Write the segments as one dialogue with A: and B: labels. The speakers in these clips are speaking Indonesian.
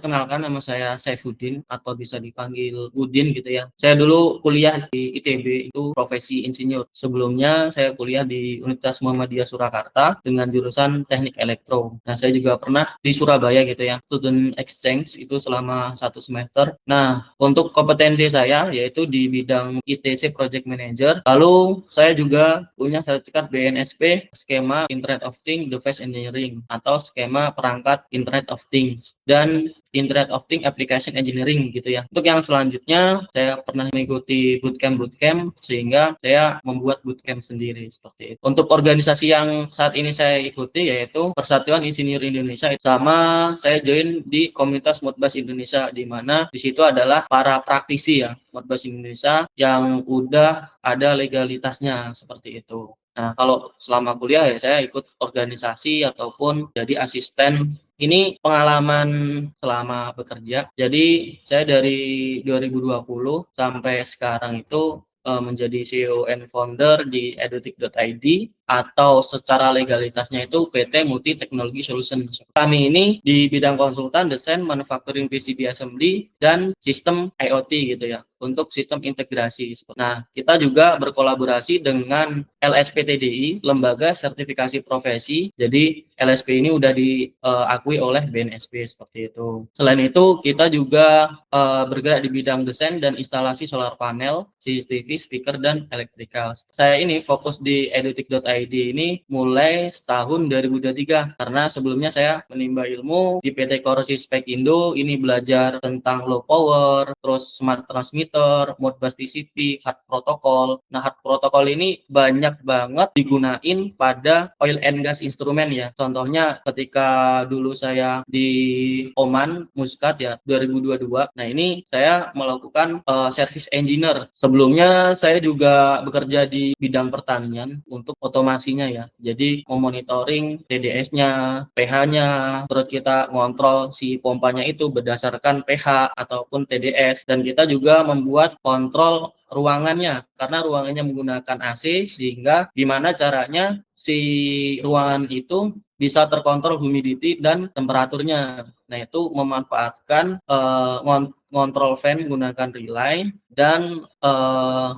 A: perkenalkan nama saya Saifuddin atau bisa dipanggil Udin gitu ya. Saya dulu kuliah di ITB itu profesi insinyur. Sebelumnya saya kuliah di Universitas Muhammadiyah Surakarta dengan jurusan Teknik Elektro. Nah, saya juga pernah di Surabaya gitu ya, student exchange itu selama 1 semester. Nah, untuk kompetensi saya yaitu di bidang ITC Project Manager. Lalu saya juga punya sertifikat BNSP skema Internet of Things Device Engineering atau skema perangkat Internet of Things dan Internet of Things Application Engineering gitu ya. Untuk yang selanjutnya saya pernah mengikuti bootcamp sehingga saya membuat bootcamp sendiri seperti itu. Untuk organisasi yang saat ini saya ikuti yaitu Persatuan Insinyur Indonesia, sama saya join di komunitas Modbus Indonesia di mana di situ adalah para praktisi ya Modbus Indonesia yang udah ada legalitasnya seperti itu. Nah, kalau selama kuliah ya saya ikut organisasi ataupun jadi asisten. Ini pengalaman selama bekerja. Jadi saya dari 2020 sampai sekarang itu menjadi CEO and founder di edutik.id atau secara legalitasnya itu PT Multi Technology Solution. Kami ini di bidang konsultan, desain, manufacturing PCB assembly, dan sistem IoT gitu ya, untuk sistem integrasi. Nah, kita juga berkolaborasi dengan LSPTDI, Lembaga Sertifikasi Profesi. Jadi LSP ini udah diakui oleh BNSP seperti itu. Selain itu, kita juga bergerak di bidang desain dan instalasi solar panel, CCTV, speaker, dan elektrikal. Saya ini fokus di edutik.id ini mulai tahun 2023 karena sebelumnya saya menimba ilmu di PT Korossi Spek Indo, ini belajar tentang low power, terus smart transmitter, Modbus TCP, hard protocol. Nah, hard protocol ini banyak banget digunain pada oil and gas instrumen ya. Contohnya ketika dulu saya di Oman Muscat ya 2022. Nah, ini saya melakukan service engineer. Sebelumnya saya juga bekerja di bidang pertanian untuk otomasinya ya. Jadi memonitoring TDS-nya, pH-nya, terus kita ngontrol si pompanya itu berdasarkan pH ataupun TDS, dan kita juga membuat kontrol ruangannya karena ruangannya menggunakan AC, sehingga gimana caranya si ruangan itu bisa terkontrol humidity dan temperaturnya. Nah, itu memanfaatkan ngontrol fan menggunakan relay dan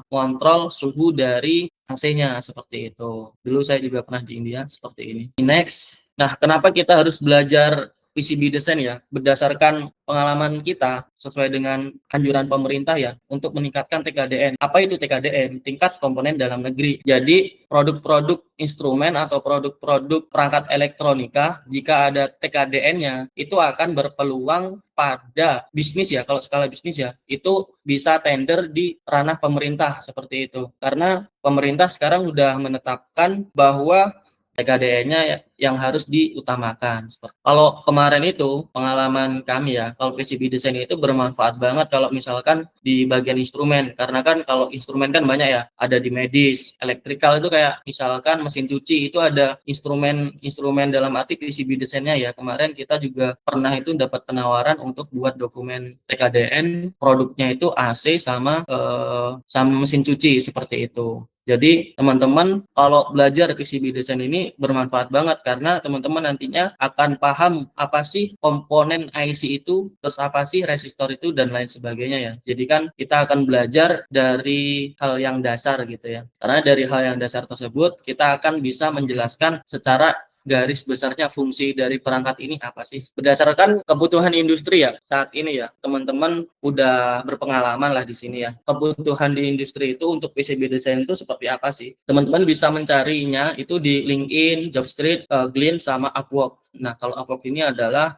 A: ngontrol suhu dari AC-nya seperti itu. Dulu saya juga pernah di India seperti ini. Next, nah kenapa kita harus belajar PCB design ya? Berdasarkan pengalaman kita sesuai dengan anjuran pemerintah ya untuk meningkatkan TKDN. Apa itu TKDN? Tingkat komponen dalam negeri. Jadi produk-produk instrumen atau produk-produk perangkat elektronika jika ada TKDN-nya itu akan berpeluang pada bisnis ya, kalau skala bisnis ya, itu bisa tender di ranah pemerintah seperti itu. Karena pemerintah sekarang sudah menetapkan bahwa TKDN-nya yang harus diutamakan. Kalau kemarin itu pengalaman kami ya, kalau PCB design itu bermanfaat banget kalau misalkan di bagian instrumen, karena kan kalau instrumen kan banyak ya, ada di medis, elektrikal itu kayak misalkan mesin cuci itu ada instrumen dalam arti PCB desainnya ya. Kemarin kita juga pernah itu dapat penawaran untuk buat dokumen TKDN, produknya itu AC sama mesin cuci seperti itu. Jadi teman-teman kalau belajar PCB design ini bermanfaat banget karena teman-teman nantinya akan paham apa sih komponen IC itu, terus apa sih resistor itu dan lain sebagainya ya. Jadi kan kita akan belajar dari hal yang dasar gitu ya. Karena dari hal yang dasar tersebut kita akan bisa menjelaskan secara garis besarnya fungsi dari perangkat ini apa sih. Berdasarkan kebutuhan industri ya saat ini ya, teman-teman udah berpengalaman lah di sini ya. Kebutuhan di industri itu untuk PCB design itu seperti apa sih? Teman-teman bisa mencarinya itu di LinkedIn, Jobstreet, Glean sama Upwork. Nah, kalau Upwork ini adalah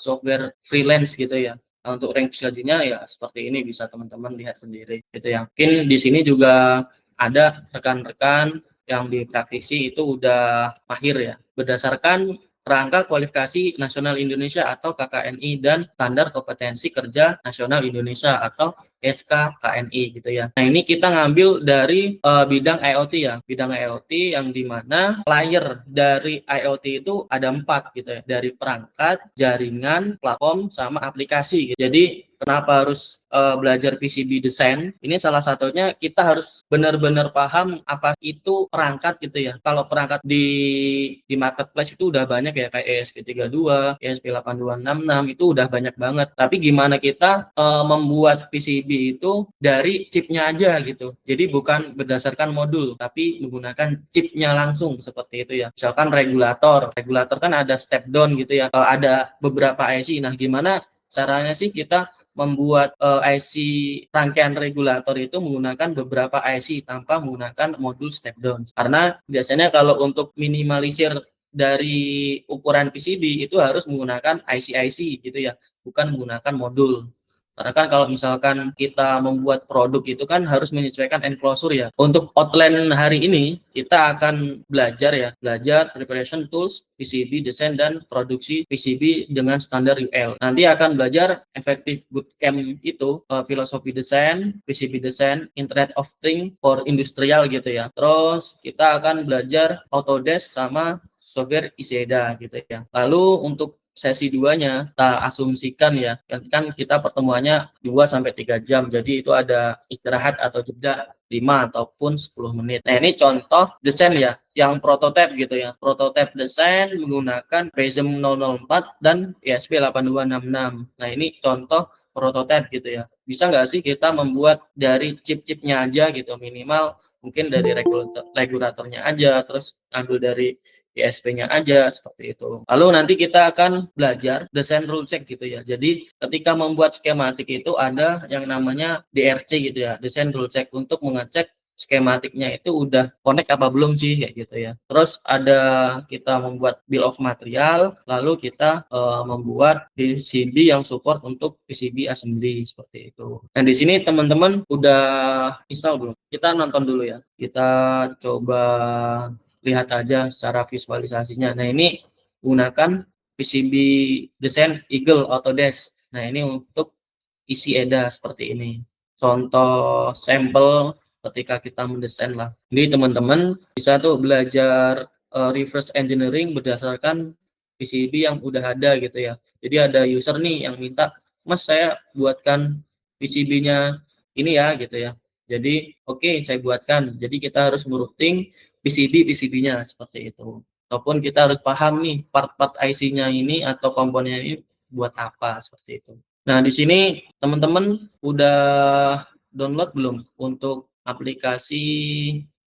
A: software freelance gitu ya. Nah, untuk range gajinya ya seperti ini, bisa teman-teman lihat sendiri gitu ya. Mungkin di sini juga ada rekan-rekan yang di praktisi itu udah mahir ya, berdasarkan Kerangka Kualifikasi Nasional Indonesia atau KKNI dan Standar Kompetensi Kerja Nasional Indonesia atau SK KNI gitu ya. Nah, ini kita ngambil dari bidang IoT ya. Bidang IoT yang dimana layer dari IoT itu ada 4 gitu ya. Dari perangkat, jaringan, platform, sama aplikasi gitu. Jadi kenapa harus belajar PCB design? Ini salah satunya kita harus benar-benar paham apa itu perangkat gitu ya. Kalau perangkat di marketplace itu udah banyak ya, kayak ESP32, ESP8266 itu udah banyak banget. Tapi gimana kita membuat PCB itu dari chipnya aja gitu. Jadi bukan berdasarkan modul, tapi menggunakan chipnya langsung seperti itu ya. Misalkan regulator kan ada step down gitu ya. Ada beberapa IC. Nah, gimana caranya sih kita membuat IC rangkaian regulator itu menggunakan beberapa IC tanpa menggunakan modul step down. Karena biasanya kalau untuk minimalisir dari ukuran PCB itu harus menggunakan IC-IC gitu ya, bukan menggunakan modul. Karena kan kalau misalkan kita membuat produk itu kan harus menyesuaikan enclosure ya. Untuk outline hari ini kita akan belajar preparation tools, PCB design dan produksi PCB dengan standar UL. Nanti akan belajar effective bootcamp itu filosofi desain, PCB design, Internet of Things for industrial gitu ya. Terus kita akan belajar Autodesk sama software ISEDA gitu ya. Lalu untuk sesi 2-nya kita asumsikan ya, kan kita pertemuannya 2 sampai 3 jam. Jadi itu ada istirahat atau jeda 5 ataupun 10 menit. Nah, ini contoh desain ya, yang prototipe gitu ya. Prototipe desain menggunakan Prism 004 dan ESP8266. Nah, ini contoh prototipe gitu ya. Bisa nggak sih kita membuat dari chip-chipnya aja gitu, minimal mungkin dari regulatornya aja, terus ambil dari ISP-nya aja seperti itu. Lalu nanti kita akan belajar desain rule check gitu ya. Jadi ketika membuat skematik itu ada yang namanya DRC gitu ya, desain rule check, untuk mengecek skematiknya itu udah connect apa belum sih kayak gitu ya. Terus ada kita membuat bill of material, lalu kita membuat PCB yang support untuk PCB assembly seperti itu. Dan di sini teman-teman udah install belum? Kita nonton dulu ya. Kita coba lihat aja secara visualisasinya. Nah, ini gunakan PCB desain Eagle Autodesk. Nah, ini untuk isi EDA seperti ini. Contoh sampel ketika kita mendesain lah. Jadi teman-teman bisa tuh belajar reverse engineering berdasarkan PCB yang udah ada gitu ya. Jadi ada user nih yang minta, "Mas, saya buatkan PCB-nya ini ya," gitu ya. Jadi, oke, saya buatkan. Jadi kita harus merouting PCB-nya seperti itu. Ataupun kita harus paham nih part-part IC-nya ini atau komponennya ini buat apa seperti itu. Nah, di sini teman-teman udah download belum untuk aplikasi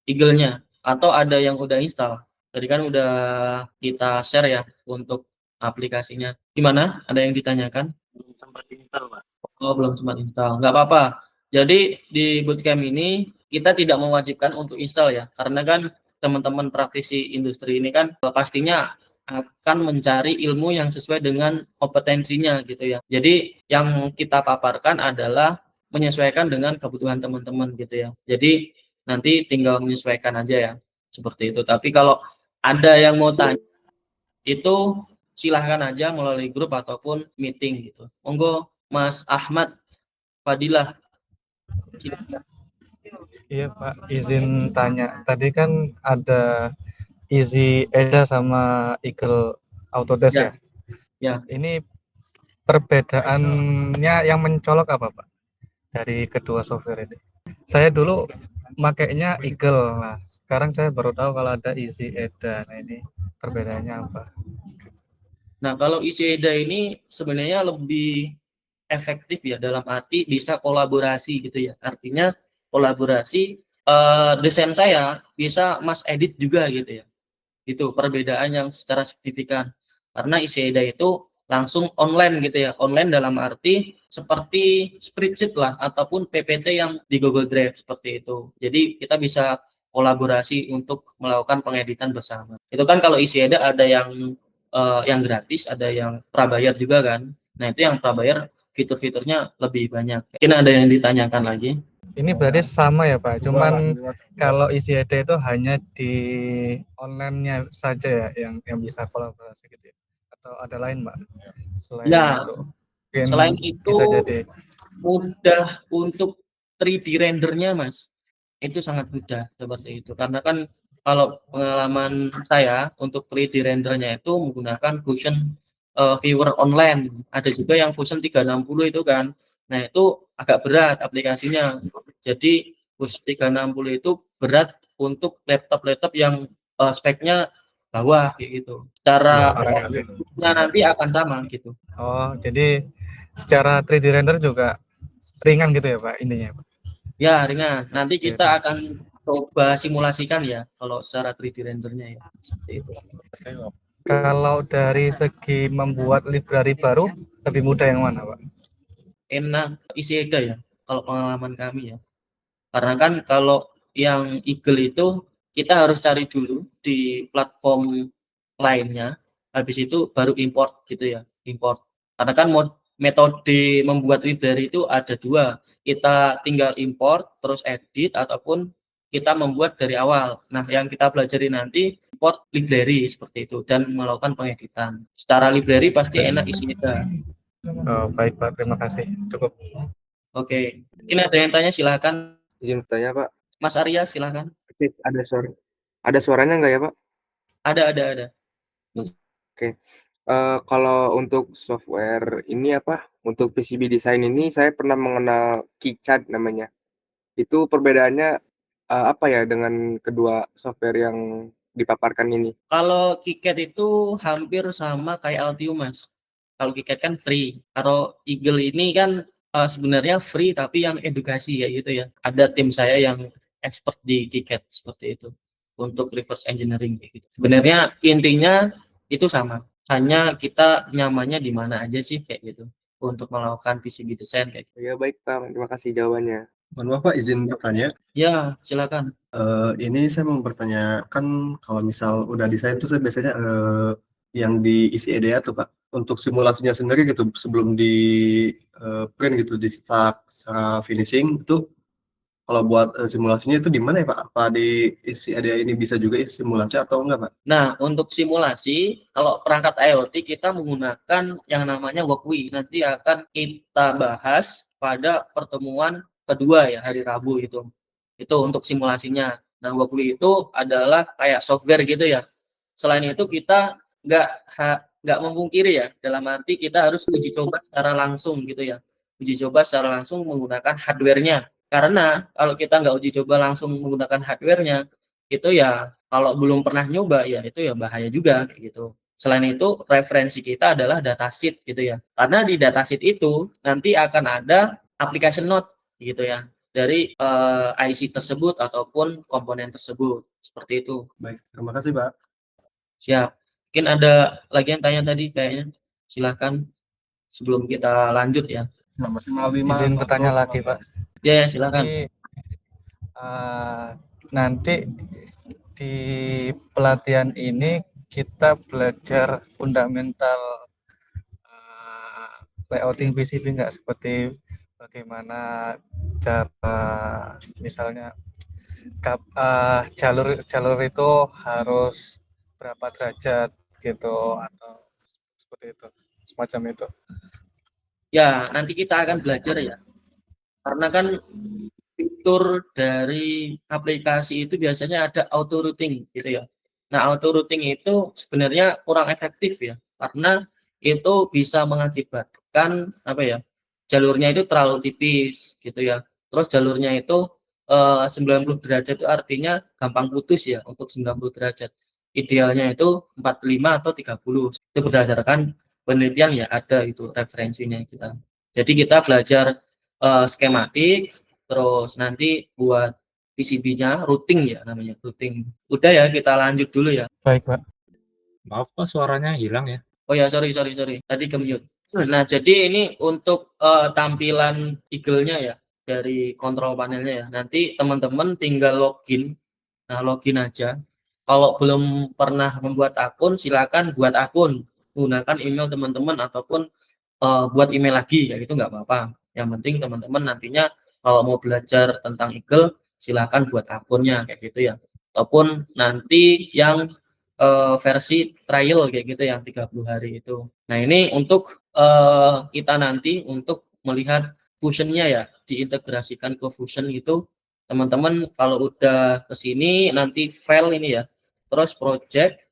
A: Eagle-nya? Atau ada yang udah install? Tadi kan udah kita share ya untuk aplikasinya. Gimana? Ada yang ditanyakan? Belum sempat install, Pak. Oh, belum sempat install. Nggak apa-apa. Jadi di bootcamp ini kita tidak mewajibkan untuk install ya, karena kan teman-teman praktisi industri ini kan pastinya akan mencari ilmu yang sesuai dengan kompetensinya gitu ya. Jadi yang kita paparkan adalah menyesuaikan dengan kebutuhan teman-teman gitu ya. Jadi nanti tinggal menyesuaikan aja ya, seperti itu. Tapi kalau ada yang mau tanya itu silahkan aja melalui grup ataupun meeting gitu. Monggo Mas Ahmad Fadilah.
B: Iya Pak, izin tanya. Tadi kan ada Easy Eda sama Eagle Autodesk ya?
A: Ya.
B: Ini perbedaannya yang mencolok apa Pak dari kedua software ini? Saya dulu makainya Eagle, nah sekarang saya baru tahu kalau ada Easy Eda. Nah ini perbedaannya apa?
A: Nah, kalau isi EDA ini sebenarnya lebih efektif ya, dalam arti bisa kolaborasi gitu ya. Artinya kolaborasi, desain saya bisa Mas edit juga gitu ya. Itu perbedaan yang secara signifikan. Karena isi EDA itu langsung online gitu ya. Online dalam arti seperti spreadsheet lah ataupun PPT yang di Google Drive seperti itu. Jadi kita bisa kolaborasi untuk melakukan pengeditan bersama. Itu kan kalau isi EDA ada yang gratis, ada yang prabayar juga kan. Nah, itu yang prabayar fitur-fiturnya lebih banyak. Mungkin ada yang ditanyakan lagi?
B: Ini berarti sama ya Pak, cuman kalau isi ED itu hanya di online-nya saja ya yang bisa kolaborasi gitu ya? Atau ada lain Pak selain
A: Ya,
B: itu? Mungkin
A: selain itu
B: bisa jadi.
A: mudah untuk 3D rendernya, Mas. Itu sangat mudah seperti itu. Karena kan kalau pengalaman saya untuk 3D rendernya itu menggunakan Fusion Viewer Online. Ada juga yang Fusion 360 itu kan. Nah, itu agak berat aplikasinya. Jadi Fusion 360 itu berat untuk laptop-laptop yang speknya bawah kayak gitu. Cara nanti akan sama gitu.
B: Oh, jadi secara 3D render juga ringan gitu ya Pak intinya Pak?
A: Ya, ringan. Nanti
B: Oke,
A: kita akan coba simulasikan ya kalau secara 3D rendernya ya. Seperti itu.
B: Kalau dari segi membuat library baru lebih mudah yang mana Pak?
A: Enak isi Eda ya kalau pengalaman kami ya. Karena kan kalau yang Eagle itu kita harus cari dulu di platform lainnya, habis itu baru import gitu ya, import. Karena kan metode membuat library itu ada dua, kita tinggal import, terus edit, ataupun kita membuat dari awal. Nah, yang kita pelajari nanti import library seperti itu, dan melakukan pengeditan. Secara library pasti enak isinya.
B: Oh, baik Pak, terima kasih. Cukup.
A: Oke, mungkin ada yang tanya silahkan.
C: Izin bertanya Pak,
A: Mas Arya silahkan.
C: ada suaranya nggak ya Pak?
A: Ada.
C: Oke, kalau untuk software ini untuk PCB design ini saya pernah mengenal KiCad namanya. Itu perbedaannya apa ya dengan kedua software yang dipaparkan ini?
A: Kalau KiCad itu hampir sama kayak Altium, Mas. Kalau KiCad kan free. Kalau Eagle ini kan sebenarnya free tapi yang edukasi ya gitu ya. Ada tim saya yang expert di KiCad seperti itu untuk reverse engineering kayak gitu. Sebenarnya intinya itu sama. Hanya kita nyamannya di mana aja sih kayak gitu untuk melakukan PCB design kayak gitu.
C: Ya baik Pak, terima kasih jawabannya.
D: Mohon maaf Pak, izin bertanya.
A: Ya, silakan.
D: Ini saya mau bertanya, kan kalau misal udah desain tuh saya biasanya yang diisi EDA tuh Pak, untuk simulasinya sendiri gitu sebelum di print gitu di secara finishing itu kalau buat simulasinya itu di mana ya Pak? Apa di isi EDA ini bisa juga simulasi atau enggak Pak?
A: Nah, untuk simulasi, kalau perangkat IoT kita menggunakan yang namanya Walkway. Nanti akan kita bahas pada pertemuan kedua ya, hari Rabu itu. Itu untuk simulasinya. Nah, Walkway itu adalah kayak software gitu ya. Selain itu kita nggak memungkiri ya, dalam arti kita harus uji coba secara langsung gitu ya. Uji coba secara langsung menggunakan hardware-nya. Karena kalau kita nggak uji coba langsung menggunakan hardware-nya, itu ya kalau belum pernah nyoba ya itu ya bahaya juga kayak gitu. Selain itu referensi kita adalah datasheet gitu ya. Karena di datasheet itu nanti akan ada application note gitu ya dari IC tersebut ataupun komponen tersebut. Seperti itu.
D: Baik, terima kasih Pak.
A: Siap. Mungkin ada lagi yang tanya tadi kayaknya. Silahkan sebelum kita lanjut ya.
B: Izin bertanya lagi Pak.
A: Ya, silakan.
B: Jadi nanti di pelatihan ini kita belajar fundamental layouting PCB nggak, seperti bagaimana cara misalnya jalur itu harus berapa derajat gitu atau seperti itu, semacam itu.
A: Ya, nanti kita akan belajar ya. Karena kan fitur dari aplikasi itu biasanya ada auto routing gitu ya. Nah, auto routing itu sebenarnya kurang efektif ya, karena itu bisa mengakibatkan apa ya? Jalurnya itu terlalu tipis gitu ya. Terus jalurnya itu 90 derajat itu artinya gampang putus ya untuk 90 derajat. Idealnya itu 45 atau 30. Itu berdasarkan penelitian ya, ada itu referensinya kita. Jadi kita belajar skematik, terus nanti buat PCB-nya routing ya namanya, routing. Udah ya, kita lanjut dulu ya.
B: Baik Pak.
E: Maaf Pak, suaranya hilang ya.
A: Oh ya, sorry. Tadi ke-mute. Nah, jadi ini untuk tampilan Eagle-nya ya, dari kontrol panelnya ya. Nanti teman-teman tinggal login. Nah, login aja. Kalau belum pernah membuat akun, silakan buat akun. Gunakan email teman-teman ataupun buat email lagi, ya itu nggak apa-apa. Yang penting teman-teman nantinya kalau mau belajar tentang Eagle, silakan buat akunnya kayak gitu ya. Ataupun nanti yang versi trial kayak gitu yang 30 hari itu. Nah, ini untuk kita nanti untuk melihat Fusion-nya ya, diintegrasikan ke Fusion itu, teman-teman kalau udah ke sini nanti file ini ya, terus project,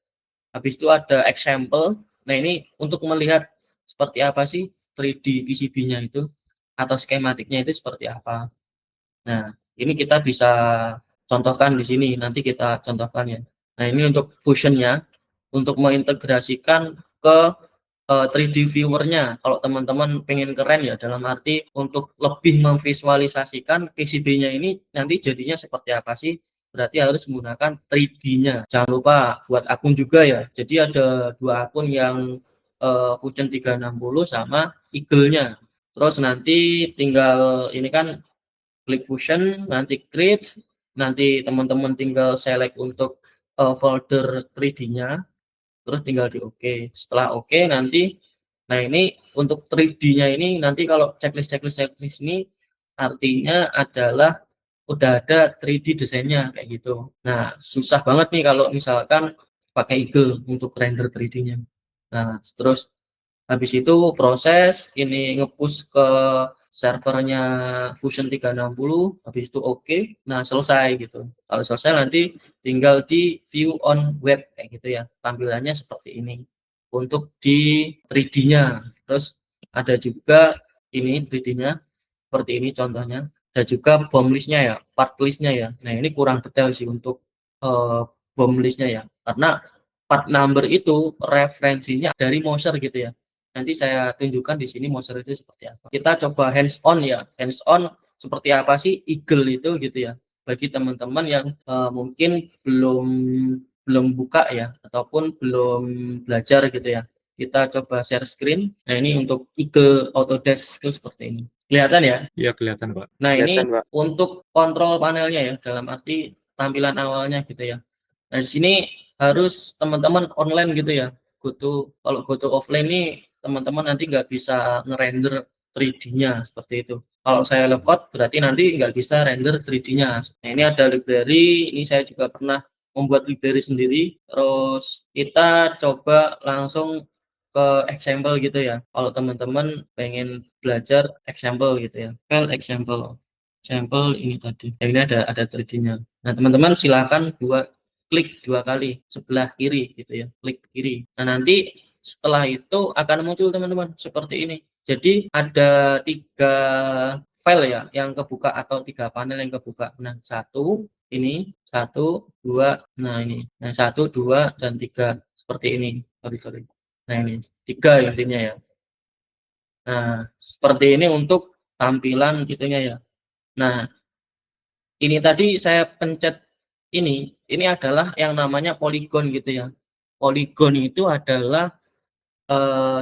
A: habis itu ada example. Nah, ini untuk melihat seperti apa sih 3D PCB-nya itu atau skematiknya itu seperti apa. Nah, ini kita bisa contohkan di sini, nanti kita contohkan ya. Nah, ini untuk Fusion-nya, untuk mengintegrasikan ke 3D viewer-nya. Kalau teman-teman pengen keren ya, dalam arti untuk lebih memvisualisasikan PCB-nya ini nanti jadinya seperti apa sih, berarti harus menggunakan 3D-nya. Jangan lupa buat akun juga ya. Jadi ada 2 akun yang Fusion 360 sama Eagle-nya. Terus nanti tinggal ini kan klik Fusion, nanti create, nanti teman-teman tinggal select untuk folder 3D-nya, terus tinggal di oke. Setelah oke nanti, nah ini untuk 3D-nya ini nanti kalau checklist ini artinya adalah udah ada 3D desainnya kayak gitu. Nah, susah banget nih kalau misalkan pakai Eagle untuk render 3D-nya. Nah, terus habis itu proses ini nge-push ke servernya Fusion 360, habis itu oke. Nah, selesai gitu. Kalau selesai nanti tinggal di view on web kayak gitu ya. Tampilannya seperti ini. Untuk di 3D-nya. Terus ada juga ini 3D-nya seperti ini contohnya. Ada juga BOM list-nya ya, part list-nya ya. Nah, ini kurang detail sih untuk BOM list-nya ya. Karena part number itu referensinya dari Moser gitu ya. Nanti saya tunjukkan di sini Moser itu seperti apa. Kita coba hands on ya. Hands on seperti apa sih Eagle itu gitu ya. Bagi teman-teman yang mungkin belum buka ya ataupun belum belajar gitu ya. Kita coba share screen. Nah, ini untuk Eagle Autodesk itu seperti ini. Kelihatan ya?
E: Iya kelihatan, Pak.
A: Nah, ini
C: Kelihatan, Pak.
A: untuk kontrol panelnya ya, dalam arti tampilan awalnya gitu ya. Nah, di sini harus teman-teman online gitu ya. Kalau go to offline nih teman-teman nanti nggak bisa ngerender 3D-nya seperti itu. Kalau saya lockout berarti nanti nggak bisa render 3D-nya. Nah, ini ada library, ini saya juga pernah membuat library sendiri. Terus kita coba langsung ke example gitu ya. Kalau teman-teman pengen belajar example gitu ya. File example. Example ini tadi. Nah, ini ada 3D-nya. Nah, teman-teman silakan klik 2 kali sebelah kiri gitu ya. Klik kiri. Nah, nanti setelah itu akan muncul teman-teman seperti ini. Jadi ada 3 file ya yang kebuka atau 3 panel yang kebuka. Nah, 1 ini, 1, 2, nah ini. Nah, 1, 2 dan 3 seperti ini. Sorry. Nah, ini 3 intinya ya. Nah, seperti ini untuk tampilan itunya ya. Nah, ini tadi saya pencet ini adalah yang namanya polygon gitu ya. Polygon itu adalah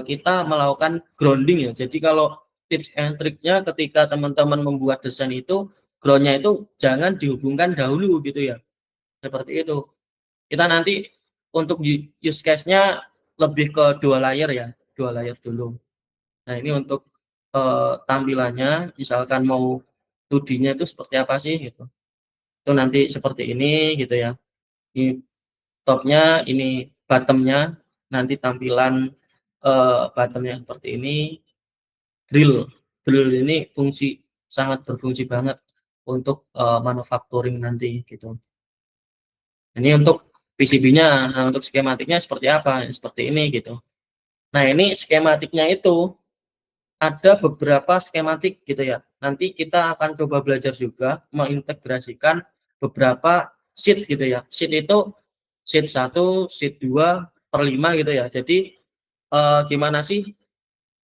A: kita melakukan grounding ya. Jadi kalau tips and triknya ketika teman-teman membuat desain itu, groundnya itu jangan dihubungkan dahulu gitu ya. Seperti itu. Kita nanti untuk use case-nya lebih ke 2 layer ya, 2 layer dulu. Nah, ini untuk tampilannya misalkan mau 2D-nya itu seperti apa sih gitu. Itu nanti seperti ini gitu ya. Ini top-nya, ini bottom-nya, nanti tampilan bottom-nya seperti ini. Drill ini sangat berfungsi banget untuk manufacturing nanti gitu. Ini untuk PCB-nya. Nah, untuk skematiknya seperti apa? Seperti ini gitu. Nah, ini skematiknya itu ada beberapa skematik gitu ya. Nanti kita akan coba belajar juga mengintegrasikan beberapa sheet gitu ya. Sheet itu sheet 1, sheet 2 per 5 gitu ya. Jadi gimana sih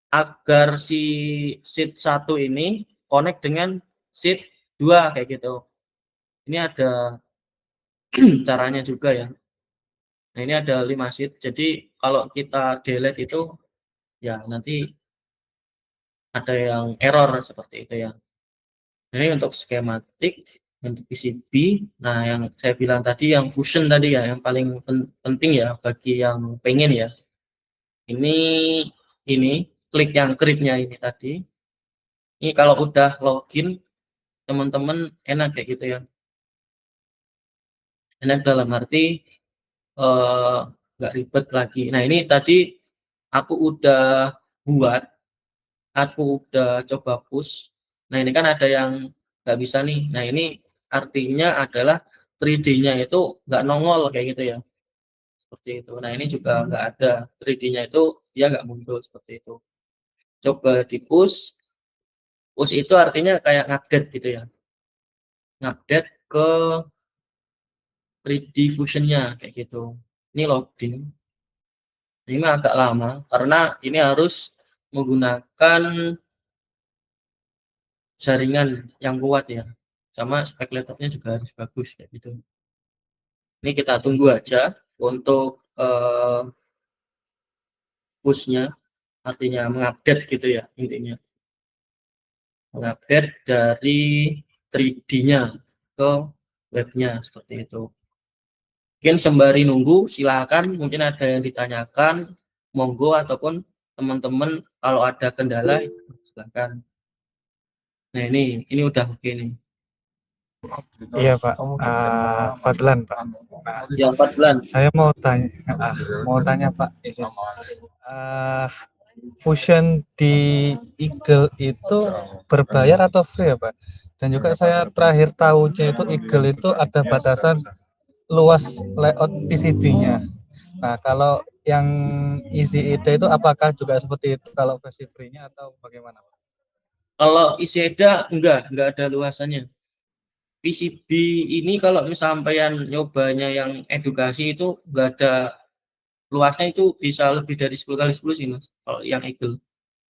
A: agar si sheet 1 ini connect dengan sheet 2 kayak gitu. Ini ada caranya juga ya. Nah, ini ada 5 sheet. Jadi kalau kita delete itu ya nanti ada yang error seperti itu ya. Ini untuk skematik, untuk PCB. Nah, yang saya bilang tadi yang fusion tadi ya, yang paling penting ya bagi yang pengen ya. Ini klik yang create-nya ini tadi. Ini kalau udah login teman-teman enak kayak gitu ya. Enak dalam arti nggak ribet lagi. Nah, ini tadi aku udah coba push Nah, ini kan ada yang nggak bisa nih. Nah, ini artinya adalah 3D-nya itu nggak nongol kayak gitu ya. Seperti itu. Nah, ini juga nggak ada 3D-nya itu dia nggak muncul seperti itu. Coba di-push. Push itu artinya kayak ngupdate gitu ya. Ngupdate ke 3D Fusion-nya kayak gitu. Ini loading. Ini agak lama karena ini harus menggunakan jaringan yang kuat ya. Sama spek laptopnya juga harus bagus kayak gitu. Ini kita tunggu aja untuk push-nya, artinya mengupdate gitu ya intinya. Mengupdate dari 3D-nya ke webnya seperti itu. Mungkin sembari nunggu silakan mungkin ada yang ditanyakan, monggo ataupun teman-teman kalau ada kendala silakan. Nah, ini udah oke nih.
B: Iya Pak, Fadlan Pak.
A: Ya, 4 bulan.
B: Saya mau tanya Pak, Fusion di Eagle itu berbayar atau free ya Pak? Dan juga saya terakhir tahunya itu Eagle itu ada batasan luas layout PCB-nya. Nah, kalau yang Easy ED itu apakah juga seperti itu kalau versi free-nya atau bagaimana Pak?
A: Kalau ISEDA enggak ada luasannya. PCB ini kalau misalnya nyobanya yang edukasi itu enggak ada luasnya, itu bisa lebih dari 10 kali 10 sih Mas. Kalau yang Eagle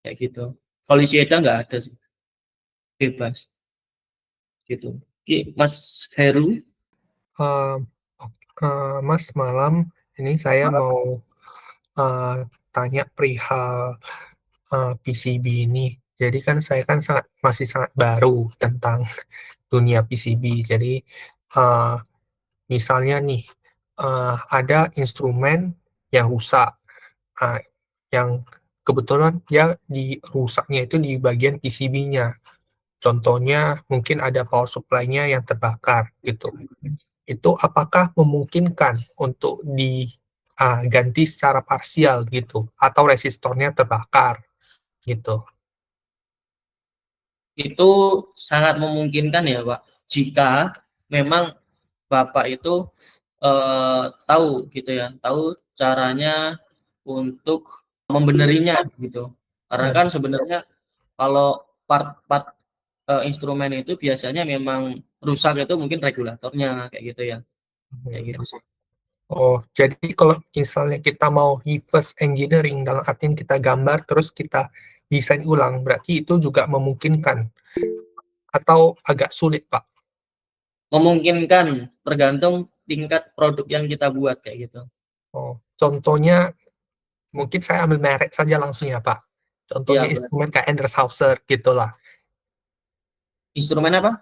A: kayak gitu. Kalau ISEDA enggak ada sih. Bebas gitu. Oke, Mas Heru.
F: Uh, Mas, malam ini saya mau tanya perihal PCB ini. Jadi kan saya kan masih sangat baru tentang dunia PCB. Jadi misalnya nih ada instrumen yang rusak, yang kebetulan dia rusaknya itu di bagian PCB-nya. Contohnya mungkin ada power supply-nya yang terbakar gitu. Itu apakah memungkinkan untuk diganti secara parsial gitu, atau resistornya terbakar gitu?
A: Itu sangat memungkinkan ya Pak, jika memang Bapak itu tahu gitu ya, tahu caranya untuk membenerinya gitu. Karena kan sebenarnya kalau part-part instrumen itu biasanya memang rusak itu mungkin regulatornya kayak gitu ya. Kayak gitu sih.
F: Oh, jadi kalau misalnya kita mau reverse engineering, dalam artian kita gambar terus kita desain ulang, berarti itu juga memungkinkan atau agak sulit, Pak?
A: Memungkinkan, tergantung tingkat produk yang kita buat kayak gitu.
F: Oh, contohnya mungkin saya ambil merek saja langsung ya, Pak. Contohnya
A: Iya,
F: instrumen kayak Endreshauser gitulah.
A: instrumen apa?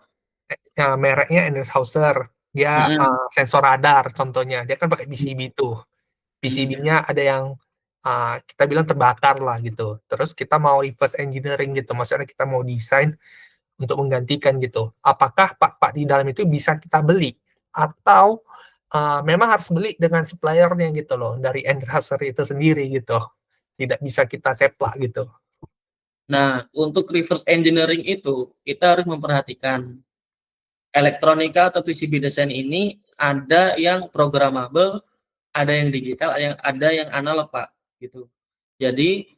F: Ya, mereknya Endreshauser. Dia sensor radar contohnya. Dia kan pakai PCB tuh. PCB-nya ada yang kita bilang terbakar lah gitu. Terus kita mau reverse engineering gitu. Maksudnya kita mau desain untuk menggantikan gitu. Apakah part-part di dalam itu bisa kita beli? Atau memang harus beli dengan suppliernya gitu loh. Dari Endreshauser itu sendiri gitu. Tidak bisa kita seplak gitu.
A: Nah, untuk reverse engineering itu kita harus memperhatikan elektronika atau PCB design ini ada yang programmable, ada yang digital, ada yang analog Pak, gitu. Jadi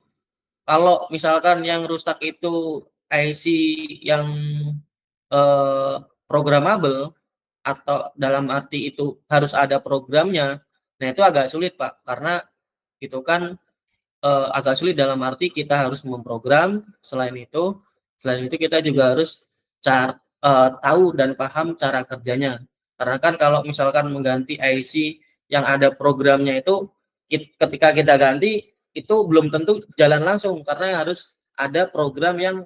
A: kalau misalkan yang rusak itu IC yang programmable atau dalam arti itu harus ada programnya, nah itu agak sulit Pak, karena itu kan agak sulit dalam arti kita harus memprogram. Selain itu kita juga harus tahu dan paham cara kerjanya. Karena kan kalau misalkan mengganti IC yang ada programnya itu, ketika kita ganti itu belum tentu jalan langsung karena harus ada program yang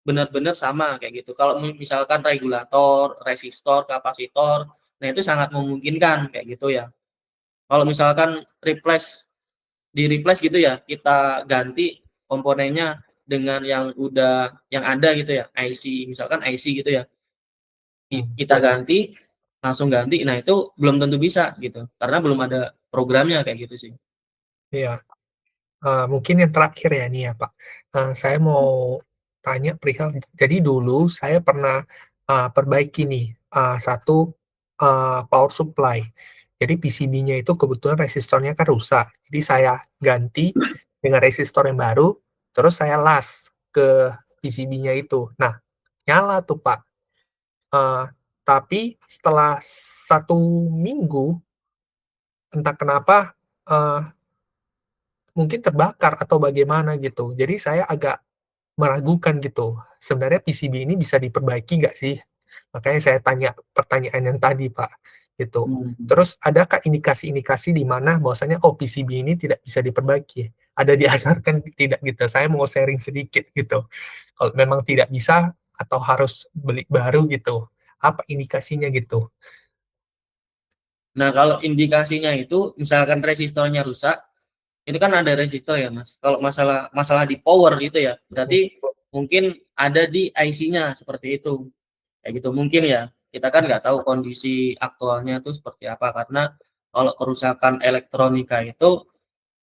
A: benar-benar sama kayak gitu. Kalau misalkan regulator, resistor, kapasitor, nah itu sangat memungkinkan kayak gitu ya. Kalau misalkan di replace gitu ya, kita ganti komponennya dengan yang ada gitu ya, IC, misalkan IC gitu ya. Kita ganti, langsung ganti, nah itu belum tentu bisa gitu, karena belum ada programnya kayak gitu sih.
F: Iya. Mungkin yang terakhir ya nih ya Pak. Saya mau tanya perihal jadi dulu saya pernah, perbaiki nih, satu, power supply. Jadi PCB-nya itu kebetulan resistornya kan rusak, jadi saya ganti dengan resistor yang baru, terus saya las ke PCB-nya itu. Nah, nyala tuh, Pak, eee, tapi setelah 1 minggu, entah kenapa, mungkin terbakar atau bagaimana gitu. Jadi saya agak meragukan gitu, sebenarnya PCB ini bisa diperbaiki nggak sih? Makanya saya tanya pertanyaan yang tadi, Pak, gitu.
A: Hmm.
F: Terus adakah indikasi-indikasi di mana bahwasanya, oh PCB ini tidak bisa diperbaiki? Ada diajarkan tidak gitu? Saya mau sharing sedikit gitu. Kalau memang tidak bisa atau harus beli baru gitu, apa indikasinya gitu?
A: Nah, kalau indikasinya itu misalkan resistornya rusak, itu kan ada resistor ya, Mas. Kalau masalah masalah di power gitu ya, berarti mungkin ada di IC-nya seperti itu. Kayak gitu mungkin ya. Kita kan nggak tahu kondisi aktualnya itu seperti apa, karena kalau kerusakan elektronika itu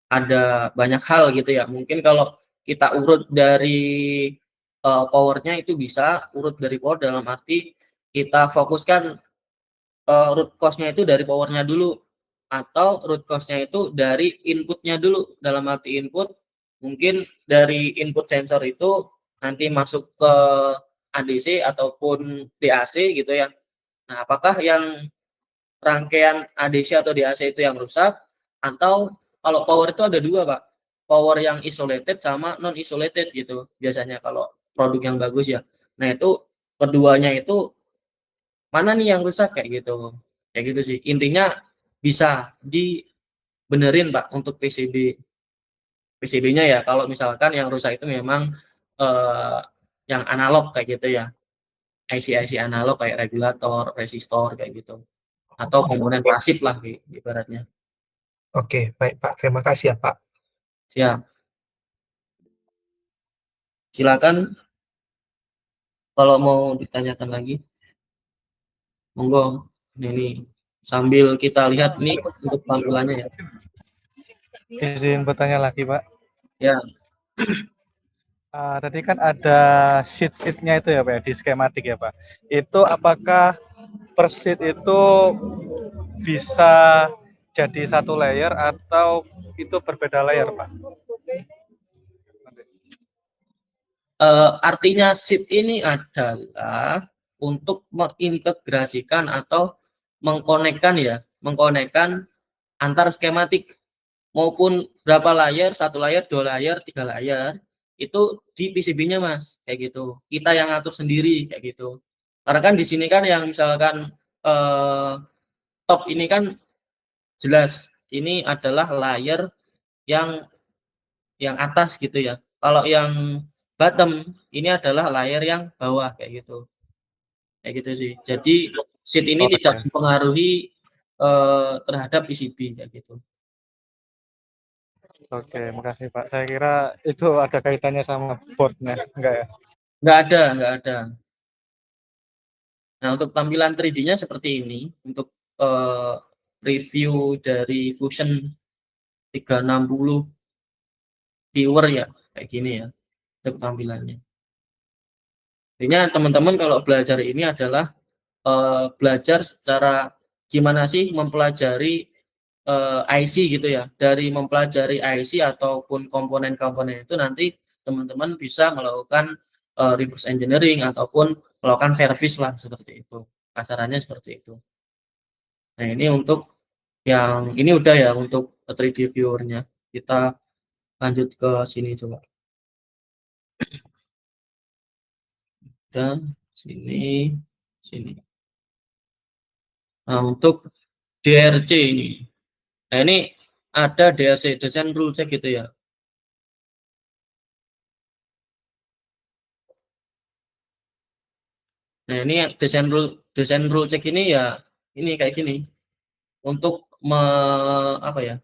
A: ada banyak hal gitu ya. Mungkin kalau kita urut dari powernya itu bisa urut dari power dalam arti kita fokuskan root cause-nya itu dari powernya dulu, atau root cause-nya itu dari inputnya dulu. Dalam arti input, mungkin dari input sensor itu nanti masuk ke ADC ataupun DAC gitu ya. Nah, apakah yang rangkaian ADC atau DAC itu yang rusak, atau kalau power itu ada dua, Pak. Power yang isolated sama non isolated gitu. Biasanya kalau produk yang bagus ya. Nah, itu keduanya itu mana nih yang rusak kayak gitu. Kayak gitu sih. Intinya bisa dibenerin, Pak, untuk PCB. PCB-nya ya kalau misalkan yang rusak itu memang eh, yang analog kayak gitu ya. IC-IC analog kayak regulator, resistor kayak gitu. Atau komponen pasif lah ibaratnya.
F: Oke, baik Pak, terima kasih ya Pak.
A: Siap. Silakan kalau mau ditanyakan lagi. Monggo. Ini sambil kita lihat nih untuk tampilannya ya.
B: Izin bertanya lagi, Pak.
A: Ya,
B: Tadi kan ada sheet-sheet-nya itu ya, Pak, ya, di skematik ya, Pak. Itu apakah per sheet itu bisa jadi satu layer atau itu berbeda layer, Pak?
A: artinya sheet ini adalah untuk mengintegrasikan atau mengkonekkan antar skematik maupun berapa layer, 1 layer, 2 layer, 3 layer itu di PCB-nya, Mas, kayak gitu. Kita yang ngatur sendiri kayak gitu. Karena kan di sini kan yang misalkan top ini kan jelas ini adalah layer yang atas gitu ya. Kalau yang bottom ini adalah layer yang bawah kayak gitu. Kayak gitu sih. Jadi sheet ini tidak mempengaruhi terhadap PCB kayak gitu.
B: Oke, makasih Pak. Saya kira itu ada kaitannya sama boardnya, enggak ya?
A: Enggak ada. Nah, untuk tampilan 3D-nya seperti ini. Untuk review dari Fusion 360 viewer ya, kayak gini ya untuk tampilannya. Intinya teman-teman kalau belajar ini adalah belajar secara gimana sih mempelajari IC gitu ya. Dari mempelajari IC ataupun komponen-komponen itu nanti teman-teman bisa melakukan reverse engineering ataupun melakukan service lah seperti itu. Kasarannya seperti itu. Nah, ini untuk yang ini udah ya untuk 3D viewer-nya. Kita lanjut ke sini coba. Dan sini. Nah, untuk DRC ini. Nah, ini ada DRC, design rule check gitu ya. Nah, ini design rule check ini ya ini kayak gini. Untuk apa ya?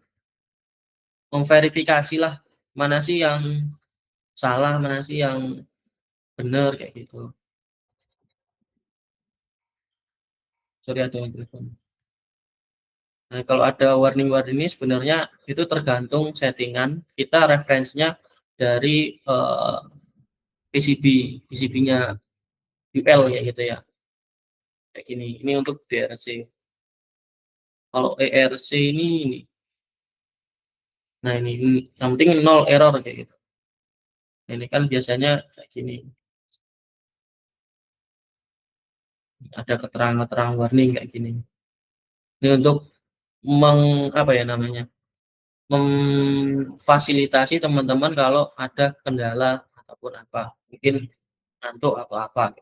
A: Memverifikasi lah mana sih yang salah, mana sih yang benar kayak gitu. Sorry ada yang telepon. Nah, kalau ada warning-warning ini sebenarnya itu tergantung settingan. Kita referensinya dari PCB-nya UL ya gitu ya. Kayak gini. Ini untuk DRC. Kalau ERC ini. Nah, ini yang penting 0 error kayak gitu. Ini kan biasanya kayak gini. Ada keterangan warning kayak gini. Ini untuk apa ya namanya? Memfasilitasi teman-teman kalau ada kendala ataupun apa. Mungkin ngantuk atau apa.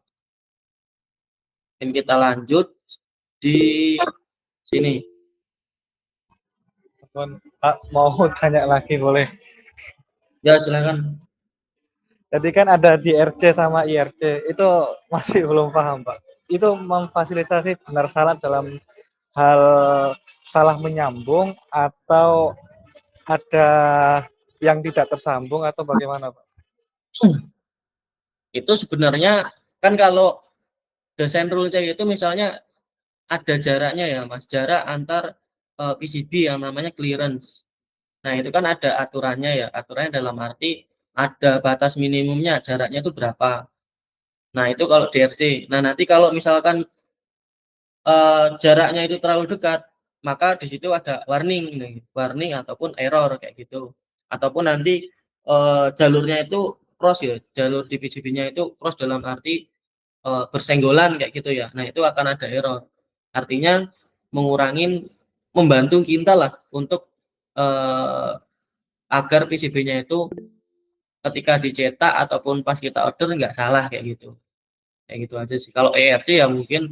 A: Mungkin kita lanjut di sini.
B: Pak, mau tanya lagi boleh?
A: Ya, silakan.
B: Jadi kan ada DRC sama IRC, itu masih belum paham, Pak. Itu memfasilitasi benar salah dalam hal salah menyambung atau ada yang tidak tersambung atau bagaimana, Pak?
A: Itu sebenarnya kan kalau desain rule check itu misalnya ada jaraknya ya Mas, jarak antar PCB yang namanya clearance. Nah, itu kan ada aturannya ya, aturannya dalam arti ada batas minimumnya, jaraknya itu berapa. Nah, itu kalau DRC. Nah, nanti kalau misalkan jaraknya itu terlalu dekat, maka di situ ada warning ataupun error kayak gitu. Ataupun nanti jalurnya itu cross ya, jalur di PCB-nya itu cross dalam arti bersenggolan kayak gitu ya. Nah, itu akan ada error. Artinya membantu kita lah untuk agar PCB-nya itu ketika dicetak ataupun pas kita order nggak salah kayak gitu. Kayak gitu aja sih. Kalau ERC ya bukan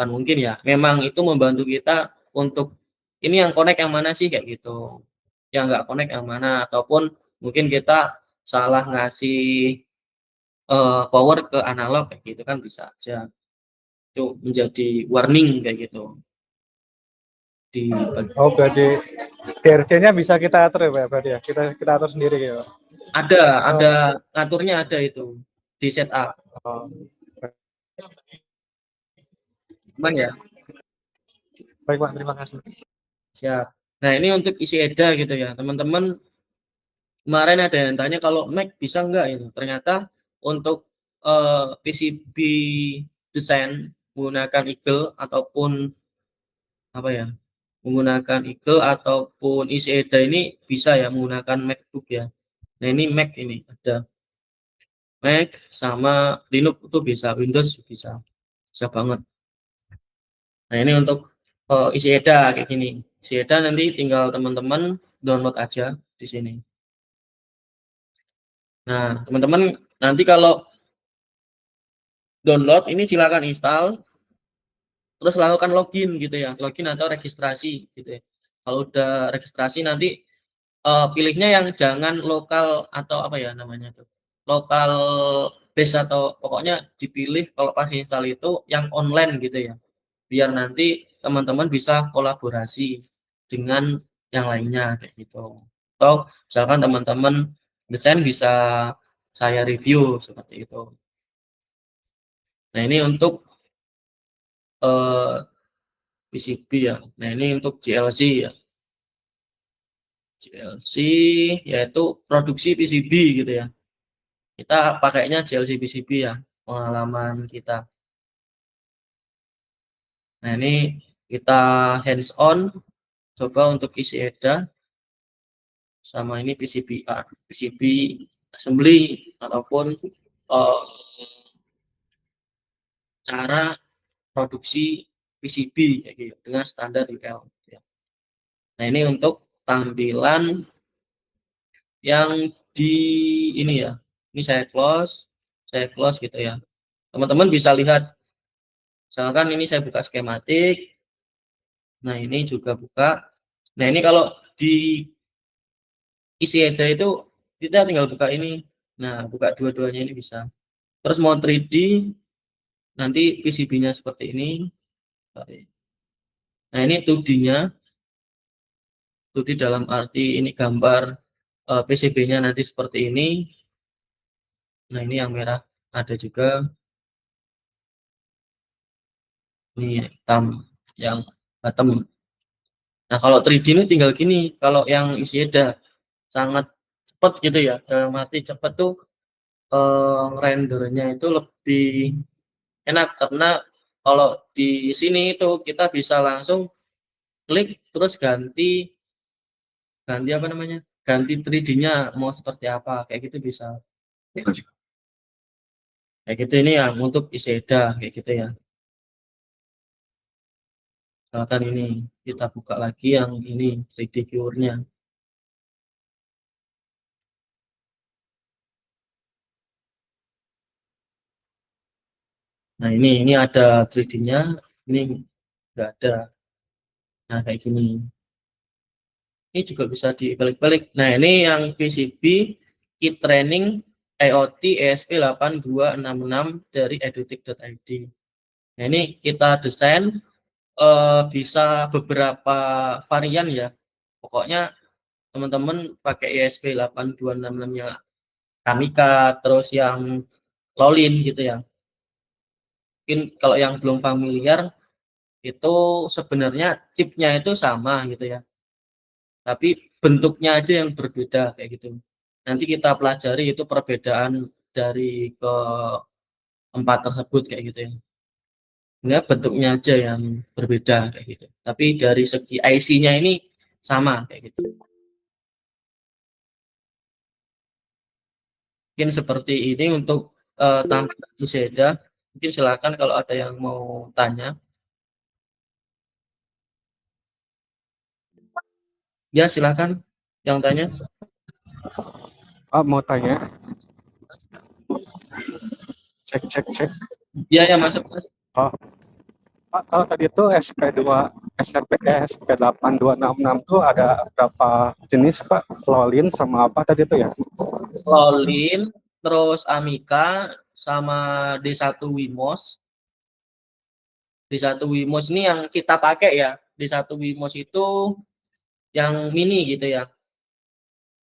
A: mungkin ya. Memang itu membantu kita untuk ini yang connect yang mana sih kayak gitu. Yang nggak connect yang mana ataupun mungkin kita salah ngasih power ke analog kayak gitu kan bisa aja. Itu menjadi warning kayak gitu.
B: Oh, berarti DRC-nya bisa kita atur ya, Pak, berarti ya? Kita atur sendiri gitu.
A: Ada ngaturnya ada itu di setup.
B: Oh.
A: Aman ya?
B: Baik, Pak, terima kasih.
A: Siap. Nah, ini untuk isi EDA gitu ya. Teman-teman kemarin ada yang tanya kalau Mac bisa enggak itu. Ternyata untuk PCB desain menggunakan Eagle ataupun apa ya? Menggunakan Eagle ataupun isi EDA ini bisa ya menggunakan MacBook ya. Nah, ini Mac ini ada Mac sama Linux itu bisa, Windows bisa. Bisa banget. Nah, ini untuk isi EDA kayak gini. Isi EDA nanti tinggal teman-teman download aja di sini. Nah, teman-teman nanti kalau download ini silakan install, terus lakukan login gitu ya, login atau registrasi gitu ya. Kalau udah registrasi nanti pilihnya yang jangan lokal atau apa ya namanya tuh, lokal base atau pokoknya dipilih kalau pas install itu yang online gitu ya, biar nanti teman-teman bisa kolaborasi dengan yang lainnya kayak gitu. Atau misalkan teman-teman desain bisa saya review seperti itu. Nah, ini untuk PCB ya. Nah, ini untuk JLC ya. JLC yaitu produksi PCB gitu ya. Kita pakainya JLC PCB ya, pengalaman kita. Nah, ini kita hands on coba untuk isi EDA sama ini PCB assembly ataupun cara produksi PCB kayak gitu dengan standar UL ya. Nah, ini untuk tampilan yang di ini ya. Ini saya close gitu ya. Teman-teman bisa lihat, misalkan ini saya buka skematik. Nah, ini juga buka. Nah, ini kalau di isi EDA itu kita tinggal buka ini. Nah, buka dua-duanya ini bisa. Terus mau 3D, nanti PCB-nya seperti ini. Nah, ini 2D-nya. 2D dalam arti ini gambar PCB-nya nanti seperti ini. Nah, ini yang merah ada juga. Ini hitam yang bottom. Nah, kalau 3D ini tinggal gini. Kalau yang isi EDA sangat cepat gitu ya. Dalam arti cepat tuh rendernya itu lebih enak karena kalau di sini itu kita bisa langsung klik terus ganti ganti apa namanya? Ganti 3D-nya mau seperti apa kayak gitu bisa. Kayak gitu ini yang untuk Iseda kayak gitu ya. Misalkan ini kita buka lagi yang ini 3D viewer-nya. Nah ini ada 3D-nya, ini nggak ada. Nah kayak gini. Ini juga bisa dibalik-balik. Nah ini yang PCB Kit Training IoT ESP8266 dari edutik.id. Nah ini kita desain bisa beberapa varian ya. Pokoknya teman-teman pakai ESP8266 nya Kamika, terus yang Lolin gitu ya. Mungkin kalau yang belum familiar itu sebenarnya chipnya itu sama gitu ya. Tapi bentuknya aja yang berbeda kayak gitu. Nanti kita pelajari itu perbedaan dari keempat tersebut kayak gitu ya. Enggak bentuknya aja yang berbeda kayak gitu. Tapi dari segi IC-nya ini sama kayak gitu. Mungkin seperti ini untuk tampilan Iseda. Mungkin silakan kalau ada yang mau tanya. Ya silakan yang tanya.
G: Mau tanya, cek.
A: Ya ya masuk mas.
G: Oh, Pak, kalau tadi itu SP8266 tuh ada berapa jenis Pak? Lolin sama apa tadi itu ya?
A: Lolin, terus Amika, sama D1 Wimos. D1 Wimos ini yang kita pakai ya. D1 Wimos itu yang mini gitu ya.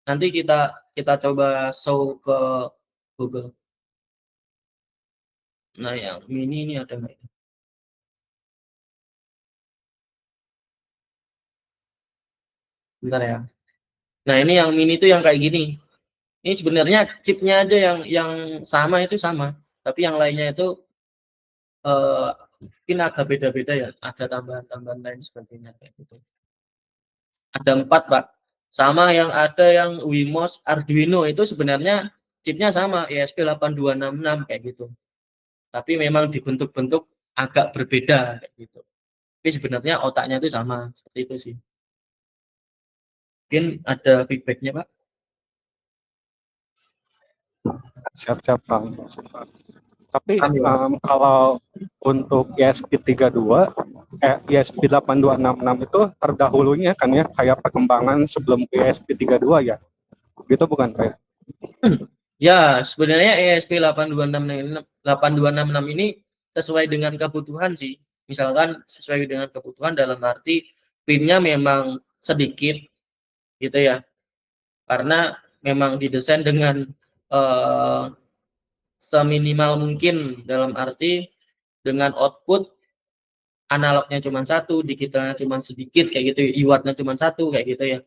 A: Nanti kita coba show ke Google. Nah yang mini ini ada nggak? Bentar ya. Nah ini yang mini itu yang kayak gini. Ini sebenarnya chipnya aja yang sama itu sama. Tapi yang lainnya itu mungkin agak beda-beda ya. Ada tambahan-tambahan lain sebagainya kayak gitu. Ada 4 Pak. Sama yang ada yang Wimos Arduino itu sebenarnya chipnya sama ESP8266 kayak gitu. Tapi memang dibentuk-bentuk agak berbeda kayak gitu. Tapi sebenarnya otaknya itu sama seperti itu sih. Mungkin ada feedbacknya Pak.
G: Siap-siap Pak. Tapi kalau untuk ESP32, ESP8266 itu terdahulunya kan ya, kayak perkembangan sebelum ESP32 ya? Gitu bukan Pak?
A: Ya, sebenarnya ESP8266 ini sesuai dengan kebutuhan sih. Misalkan sesuai dengan kebutuhan dalam arti pinnya memang sedikit gitu ya. Karena memang didesain dengan seminimal mungkin dalam arti dengan output analognya cuma satu, digitalnya cuma sedikit kayak gitu, IWAT-nya cuma satu kayak gitu ya.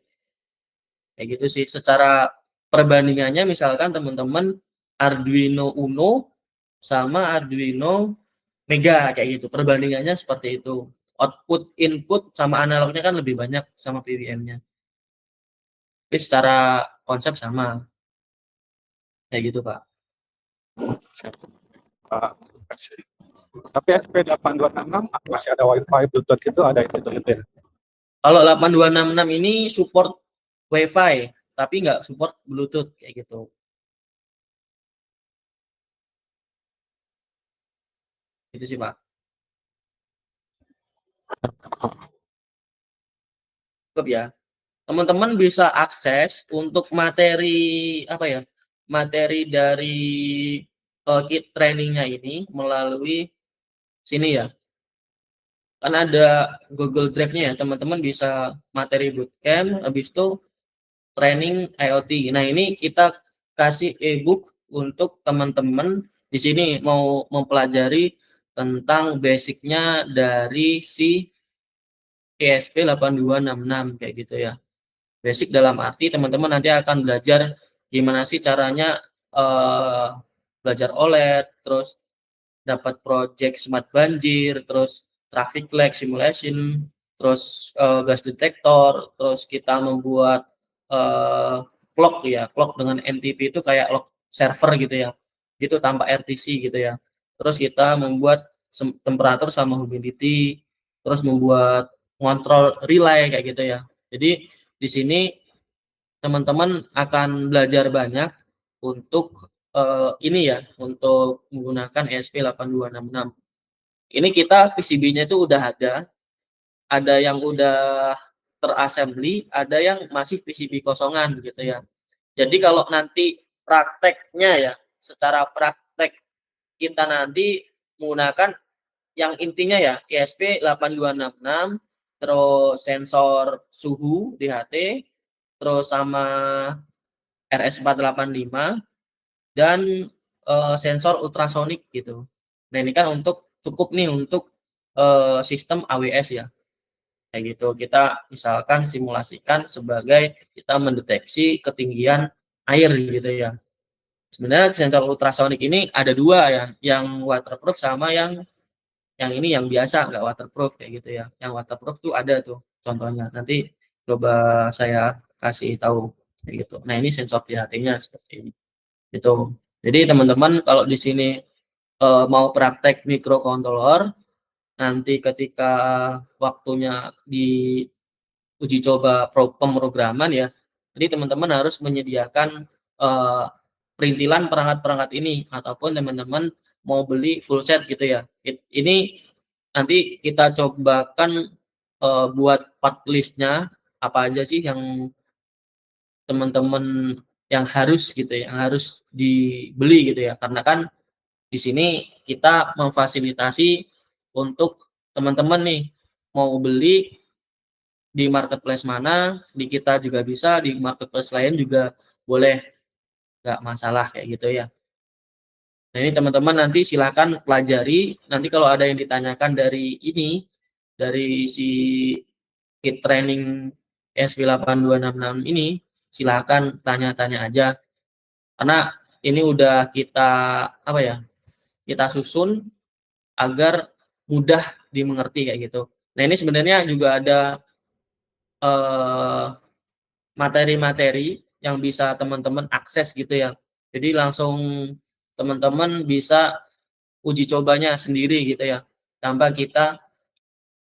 A: Kayak gitu sih. Secara perbandingannya misalkan teman-teman Arduino Uno sama Arduino Mega kayak gitu. Perbandingannya seperti itu. Output input sama analognya kan lebih banyak sama PWM-nya. Tapi secara konsep sama. Kayak gitu, Pak.
G: Tapi SP8266 masih ada WiFi, Bluetooth gitu, ada itu ya?
A: Kalau 8266 ini support WiFi, tapi nggak support Bluetooth kayak gitu. Itu sih, Pak. Cukup ya. Teman-teman bisa akses untuk materi apa ya? Materi dari kit trainingnya ini melalui sini ya. Kan ada Google Drive-nya ya, teman-teman bisa materi bootcamp, habis itu training IoT. Nah, ini kita kasih e-book untuk teman-teman di sini mau mempelajari tentang basicnya dari si ESP8266 kayak gitu ya. Basic dalam arti teman-teman nanti akan belajar gimana sih caranya belajar OLED, terus dapat project smart banjir, terus traffic light simulation, terus gas detektor, terus kita membuat clock ya, clock dengan NTP itu kayak clock server gitu ya, itu tanpa RTC gitu ya. Terus kita membuat temperatur sama humidity, terus membuat ngontrol relay kayak gitu ya. Jadi di sini teman-teman akan belajar banyak untuk ini ya, untuk menggunakan ESP8266. Ini kita PCB-nya itu udah ada yang udah terassembly, ada yang masih PCB kosongan gitu ya. Jadi kalau nanti prakteknya ya, secara praktek kita nanti menggunakan yang intinya ya ESP8266, terus sensor suhu DHT, terus sama RS485 dan sensor ultrasonik gitu. Nah ini kan untuk cukup nih untuk sistem AWS ya. Kayak gitu. Kita misalkan simulasikan sebagai kita mendeteksi ketinggian air gitu ya. Sebenarnya sensor ultrasonik ini ada dua ya, yang waterproof sama yang ini yang biasa nggak waterproof kayak gitu ya. Yang waterproof tuh ada tuh contohnya. Nanti coba saya kasih tahu kayak gitu. Nah ini sensor DHT-nya seperti ini. Gitu. Jadi teman-teman kalau di sini mau praktek microcontroller, nanti ketika waktunya di uji coba pemrograman ya, jadi teman-teman harus menyediakan perintilan perangkat-perangkat ini ataupun teman-teman mau beli full set gitu ya. Ini nanti kita cobakan buat part listnya apa aja sih yang teman-teman yang harus gitu ya, yang harus dibeli gitu ya. Karena kan di sini kita memfasilitasi untuk teman-teman nih mau beli di marketplace mana, di kita juga bisa, di marketplace lain juga boleh, nggak masalah kayak gitu ya. Nah ini teman-teman nanti silakan pelajari, nanti kalau ada yang ditanyakan dari ini, dari si kit training ESP8266 ini, silakan tanya-tanya aja. Karena ini udah kita apa ya? Kita susun agar mudah dimengerti kayak gitu. Nah ini sebenarnya juga ada materi-materi yang bisa teman-teman akses gitu ya. Jadi langsung teman-teman bisa uji cobanya sendiri gitu ya. Tanpa kita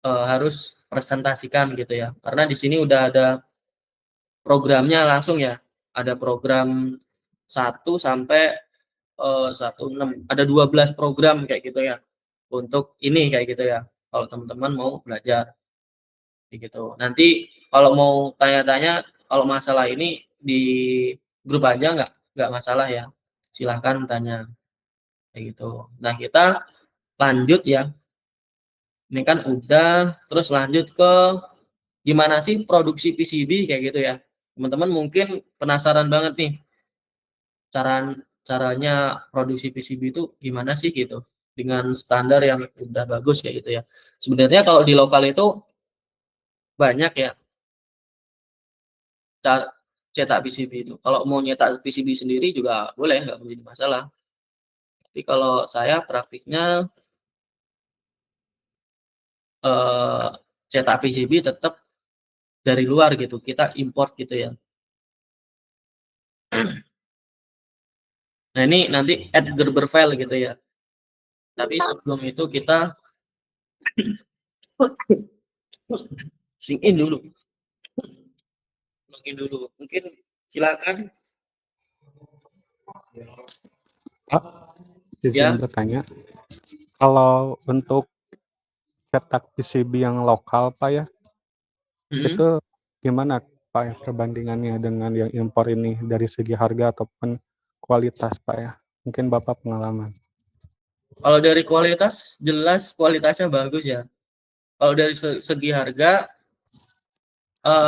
A: harus presentasikan gitu ya. Karena di sini udah ada programnya langsung ya. Ada program 1 sampai 16. Ada 12 program kayak gitu ya. Untuk ini kayak gitu ya. Kalau teman-teman mau belajar gitu. Nanti kalau mau tanya-tanya kalau masalah ini di grup aja nggak masalah ya. Silahkan tanya kayak gitu. Nah, kita lanjut ya. Ini kan udah, terus lanjut ke gimana sih produksi PCB kayak gitu ya. Teman-teman mungkin penasaran banget nih caranya produksi PCB itu gimana sih gitu dengan standar yang udah bagus kayak gitu ya. Sebenarnya kalau di lokal itu banyak ya cetak PCB itu. Kalau mau nyetak PCB sendiri juga boleh, nggak menjadi masalah. Tapi kalau saya praktiknya cetak PCB tetap dari luar gitu, kita import gitu ya. Nah ini nanti add Gerber file gitu ya. Tapi sebelum itu kita sync in dulu, login dulu. Mungkin silakan.
G: Pak, izin
A: Ya.
G: bertanya. Kalau untuk cetak PCB yang lokal, Pak ya, itu gimana Pak ya perbandingannya dengan yang impor ini dari segi harga ataupun kualitas Pak ya? Mungkin Bapak pengalaman.
A: Kalau dari kualitas, jelas kualitasnya bagus ya. Kalau dari segi harga,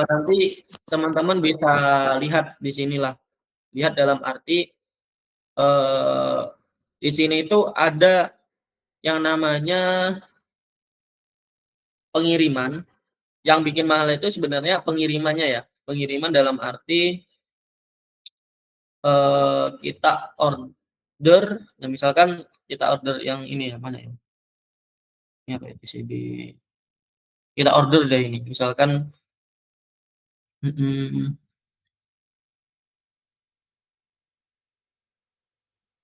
A: nanti teman-teman bisa lihat di sinilah. Lihat dalam arti di sini itu ada yang namanya pengiriman. Yang bikin mahal itu sebenarnya pengirimannya ya. Pengiriman dalam arti kita order, nah misalkan kita order yang ini ya, mana ya? Ini apa ya, PCB. Kita order deh ini, misalkan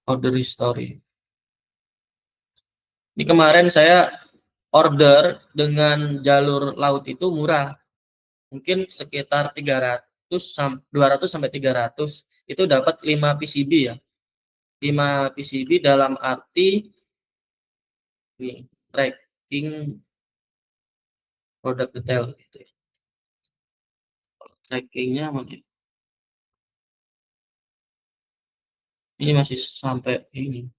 A: order history. Ini kemarin saya order dengan jalur laut itu murah. Mungkin sekitar 200 sampai 300 itu dapat 5 PCB ya. 5 PCB dalam arti nih, tracking produk detail gitu ya. Trackingnya mana ya? Ini masih sampai ini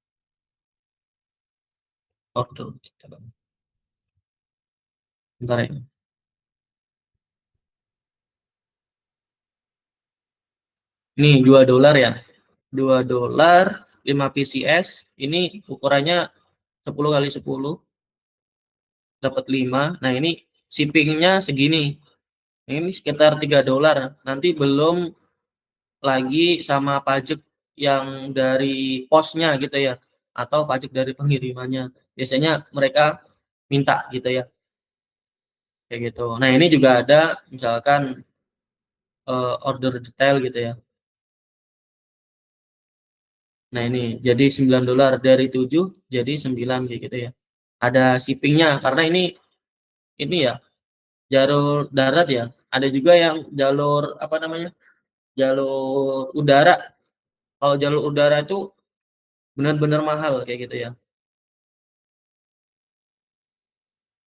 A: order. Bentar ya. Ini $2 ya. $2, 5 PCS. Ini ukurannya 10 kali 10 dapat 5. Nah, ini shippingnya segini. Ini sekitar $3. Nanti belum lagi sama pajak yang dari posnya gitu ya, atau pajak dari pengirimannya. Biasanya mereka minta gitu ya. Kayak gitu. Nah, ini juga ada misalkan order detail gitu ya. Nah, ini jadi $9 dari 7 jadi 9 kayak gitu ya. Ada shippingnya karena ini ya jalur darat ya. Ada juga yang jalur apa namanya? Jalur udara. Kalau jalur udara itu benar-benar mahal kayak gitu ya.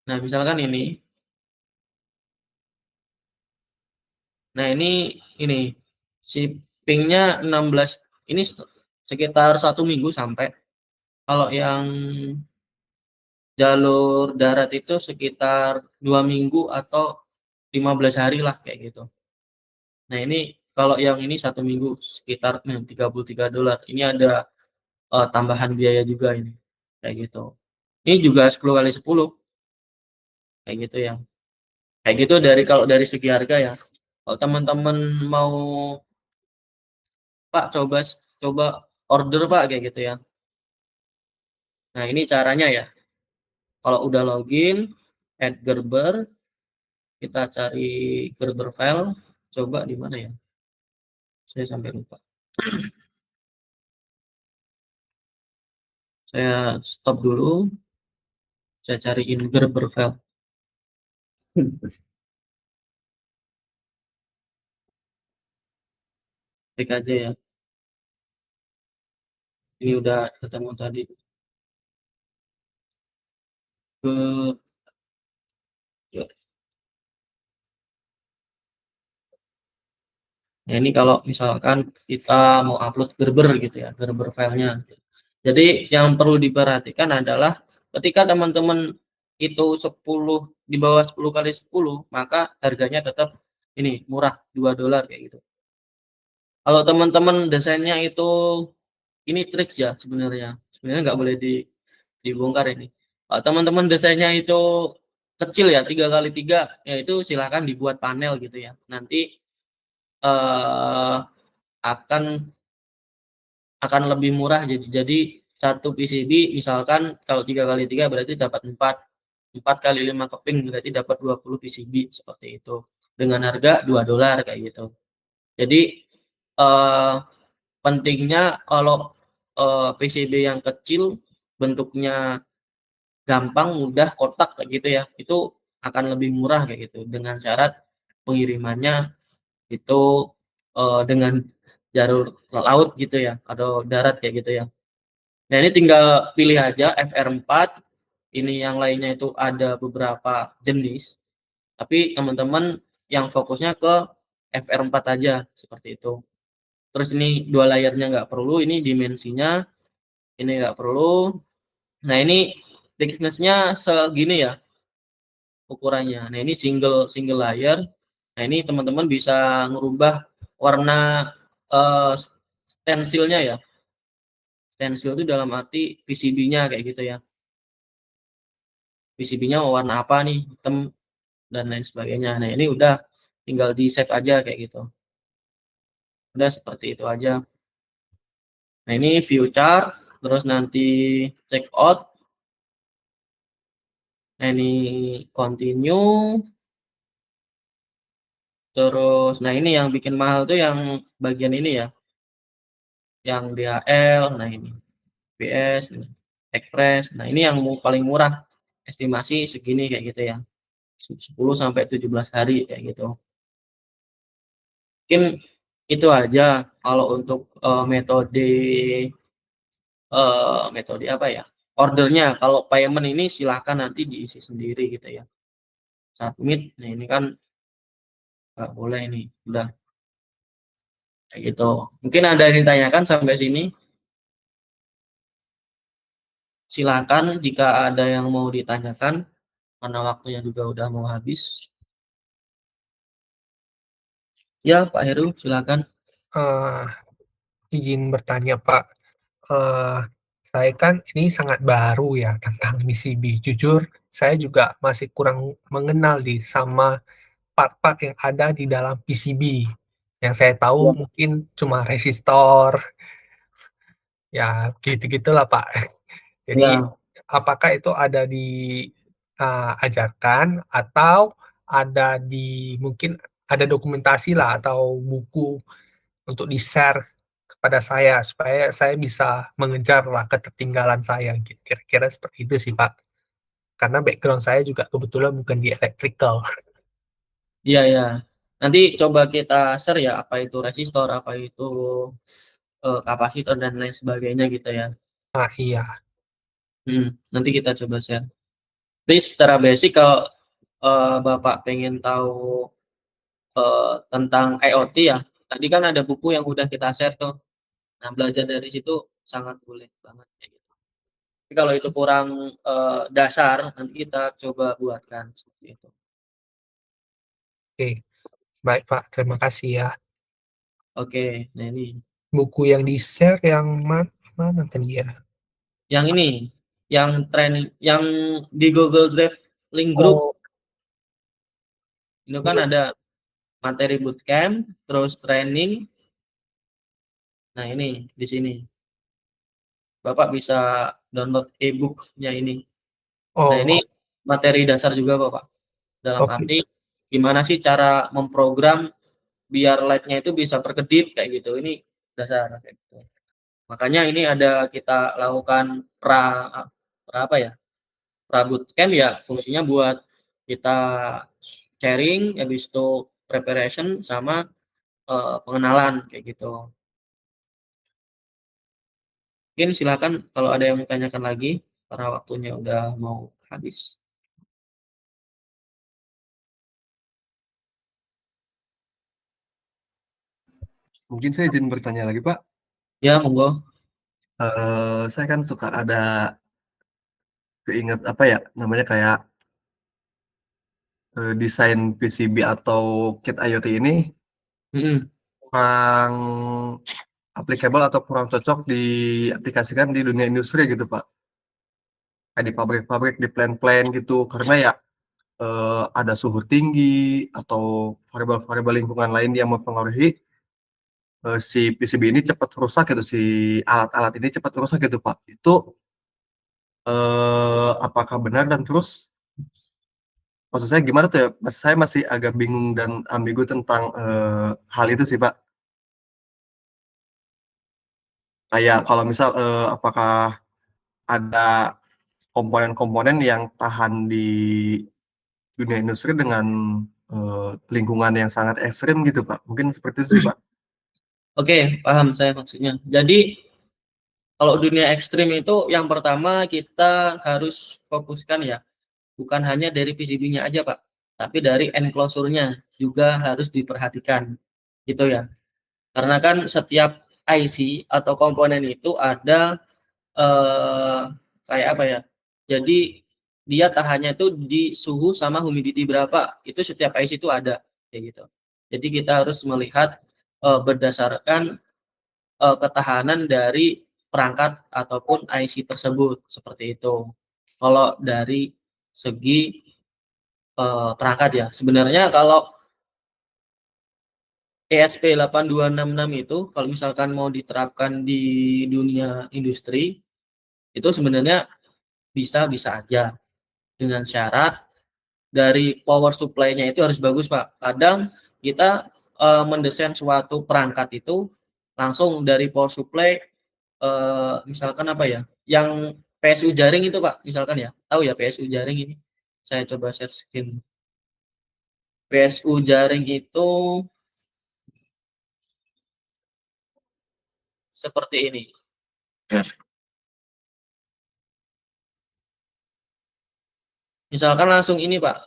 A: Nah, misalkan ini. Nah, ini shippingnya 16, ini sekitar 1 minggu sampai. Kalau yang jalur darat itu sekitar 2 minggu atau 15 hari lah kayak gitu. Nah, ini kalau yang ini 1 minggu sekitar $33. Ini ada tambahan biaya juga ini kayak gitu. Ini juga 10 kali 10 kayak gitu ya. Kayak gitu kalau dari segi harga ya. Kalau teman-teman mau Pak coba order Pak kayak gitu ya. Nah, ini caranya ya. Kalau udah login, add Gerber, kita cari Gerber file, coba di mana ya? Saya sampai lupa. Saya stop dulu. Saya cariin Gerber file. Klik aja ya. Ini udah ketemu tadi. Ya. Nah, ini kalau misalkan kita mau upload Gerber gitu ya, Gerber filenya. Jadi yang perlu diperhatikan adalah ketika teman-teman itu 10 di bawah 10 kali 10, maka harganya tetap ini murah $2 kayak gitu. Kalau teman-teman desainnya itu ini triks ya sebenarnya. Sebenarnya nggak boleh dibongkar ini. Kalau teman-teman desainnya itu kecil ya 3 kali 3, ya itu silahkan dibuat panel gitu ya. Nanti eh, akan lebih murah jadi satu PCB misalkan kalau 3 kali 3 berarti dapat 4 kali 5 keping berarti dapat 20 PCB seperti itu dengan harga $2 kayak gitu. Jadi pentingnya kalau PCB yang kecil bentuknya gampang, mudah, kotak kayak gitu ya, itu akan lebih murah kayak gitu dengan syarat pengirimannya itu dengan jalur laut gitu ya atau darat kayak gitu ya. Nah, ini tinggal pilih aja FR4. Ini yang lainnya itu ada beberapa jenis, tapi teman-teman yang fokusnya ke FR4 aja seperti itu. Terus ini 2 layarnya nggak perlu, ini dimensinya ini nggak perlu. Nah, ini thickness-nya segini ya ukurannya. Nah, ini single layer. Nah, ini teman-teman bisa ngerubah warna stensilnya ya. Stensil itu dalam arti PCB-nya kayak gitu ya. PCB-nya mau warna apa nih, hitam dan lain sebagainya. Nah, ini udah tinggal di save aja kayak gitu. Udah seperti itu aja. Nah, ini view chart. terus nanti check out, nah ini continue, terus nah ini yang bikin mahal tuh yang bagian ini ya, yang DHL, nah ini PS, Express, nah ini yang paling murah, estimasi segini kayak gitu ya, 10 sampai 17 hari kayak gitu. Mungkin itu aja kalau untuk metode apa ya, ordernya. Kalau payment ini silahkan nanti diisi sendiri gitu ya. Submit, nah ini kan nggak boleh ini, udah kayak gitu. Mungkin ada yang ditanyakan sampai sini? Silakan jika ada yang mau ditanyakan, karena waktunya juga udah mau habis. Ya, Pak Heru, silakan.
F: Izin bertanya Pak, saya kan ini sangat baru ya tentang PCB. Jujur, saya juga masih kurang mengenal sama part-part yang ada di dalam PCB. Yang saya tahu
A: Ya.
F: mungkin cuma resistor, ya gitu-gitulah Pak. Jadi
A: Ya,
F: apakah itu ada diajarkan atau ada mungkin ada dokumentasi lah atau buku untuk di-share kepada saya supaya saya bisa mengejar lah ketertinggalan saya, kira-kira seperti itu sih Pak. Karena background saya juga kebetulan bukan di electrical.
A: iya ya. Nanti coba kita share ya, apa itu resistor, apa itu kapasitor dan lain sebagainya gitu ya.
F: Ah iya,
A: Nanti kita coba share. Tapi secara basic kalau Bapak pengen tahu tentang IoT ya, tadi kan ada buku yang udah kita share tuh. Nah, belajar dari situ sangat boleh banget kayak gitu. Tapi kalau itu kurang dasar, nanti kita coba buatkan seperti itu.
F: oke. Baik Pak, terima kasih ya.
A: Oke, nah ini
F: Buku yang di-share yang mana tadi ya?
A: yang ini, yang training, yang di Google Drive link group
F: Oh,
A: itu kan
F: iya.
A: ada materi bootcamp, terus training. Nah ini di sini Bapak bisa download e-book-nya ini. Nah ini
F: Oh,
A: materi dasar juga Bapak. Dalam
F: oke.
A: arti gimana sih cara memprogram biar light-nya itu bisa berkedip kayak gitu. Ini dasar kayak gitu. Makanya ini ada kita lakukan apa ya? Pra bootcamp ya fungsinya buat kita sharing, habis itu preparation sama pengenalan kayak gitu. Mungkin silakan kalau ada yang mau tanyakan lagi karena waktunya udah mau habis.
D: Mungkin saya izin bertanya lagi, Pak.
A: Ya, monggo.
D: Saya kan suka ada keinget apa ya namanya kayak desain PCB atau kit IoT ini
A: Mm-mm.
D: kurang applicable atau kurang cocok diaplikasikan di dunia industri gitu, Pak. Kayak di pabrik-pabrik, di plant-plant gitu. Karena ya ada suhu tinggi atau variabel-variabel lingkungan lain yang mempengaruhi si PCB ini cepat rusak gitu, si alat-alat ini cepat rusak gitu, Pak. Itu apakah benar dan terus maksud saya gimana tuh ya? Saya masih agak bingung dan ambigu tentang hal itu sih, Pak. Kayak kalau misal apakah ada komponen-komponen yang tahan di dunia industri dengan lingkungan yang sangat ekstrim gitu, Pak. Mungkin seperti itu sih, Pak.
A: Oke, paham saya maksudnya. Jadi kalau dunia ekstrim itu yang pertama kita harus fokuskan ya, bukan hanya dari PCB-nya aja, Pak, tapi dari enclosure-nya juga harus diperhatikan, gitu ya. Karena kan setiap IC atau komponen itu ada kayak apa ya? Jadi dia tahannya itu di suhu sama humidity berapa, itu setiap IC itu ada kayak gitu. Jadi kita harus melihat berdasarkan ketahanan dari perangkat ataupun IC tersebut seperti itu. Kalau dari segi perangkat ya, sebenarnya kalau ESP 8266 itu kalau misalkan mau diterapkan di dunia industri, itu sebenarnya bisa-bisa aja dengan syarat dari power supply-nya itu harus bagus, Pak. Kadang kita mendesain suatu perangkat itu langsung dari power supply, misalkan apa ya, yang PSU jaring itu, Pak, misalkan ya. Tahu ya PSU jaring ini? Saya coba share screen. PSU jaring itu seperti ini. Misalkan langsung ini, Pak,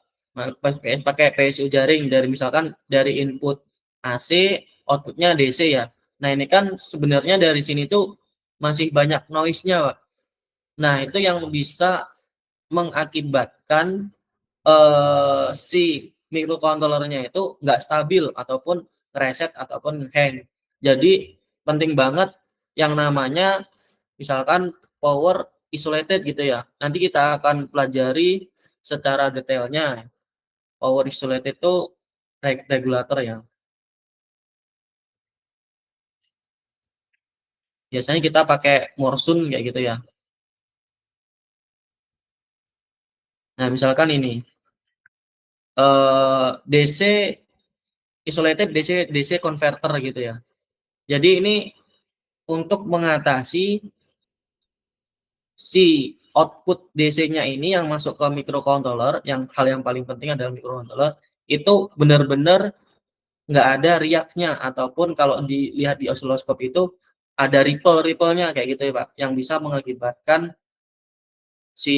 A: pakai PSU jaring dari misalkan dari input AC, outputnya DC ya. Nah, ini kan sebenarnya dari sini tuh masih banyak noise-nya, Pak. Nah, itu yang bisa mengakibatkan si microcontroller-nya itu nggak stabil ataupun reset ataupun hang. Jadi penting banget yang namanya misalkan power isolated gitu ya. Nanti kita akan pelajari secara detailnya. Power isolated itu regulator ya. Biasanya kita pakai Morsun kayak gitu ya. Nah, misalkan ini DC isolated DC converter gitu ya. Jadi ini untuk mengatasi si output DC-nya ini yang masuk ke microcontroller, yang hal yang paling penting adalah microcontroller, itu benar-benar nggak ada riaknya, ataupun kalau dilihat di osiloskop itu ada ripple-nya kayak gitu ya Pak, yang bisa mengakibatkan si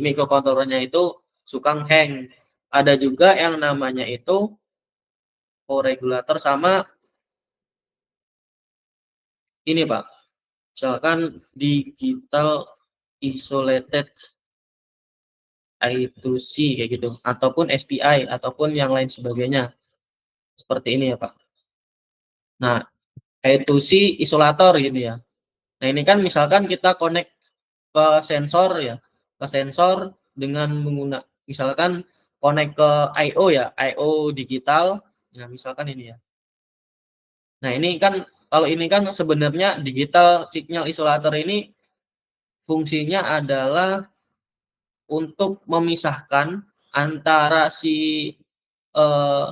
A: microcontroller-nya itu suka hang. Ada juga yang namanya itu power regulator sama ini Pak, misalkan digital isolated I2C kayak gitu, ataupun SPI ataupun yang lain sebagainya. Seperti ini ya, Pak. Nah, I2C isolator gitu ya. Nah, ini kan misalkan kita connect ke sensor ya, ke sensor dengan menggunakan misalkan connect ke I/O ya, I/O digital. Nah, misalkan ini ya. Nah, ini kan kalau ini kan sebenarnya digital signal isolator ini fungsinya adalah untuk memisahkan antara si eh,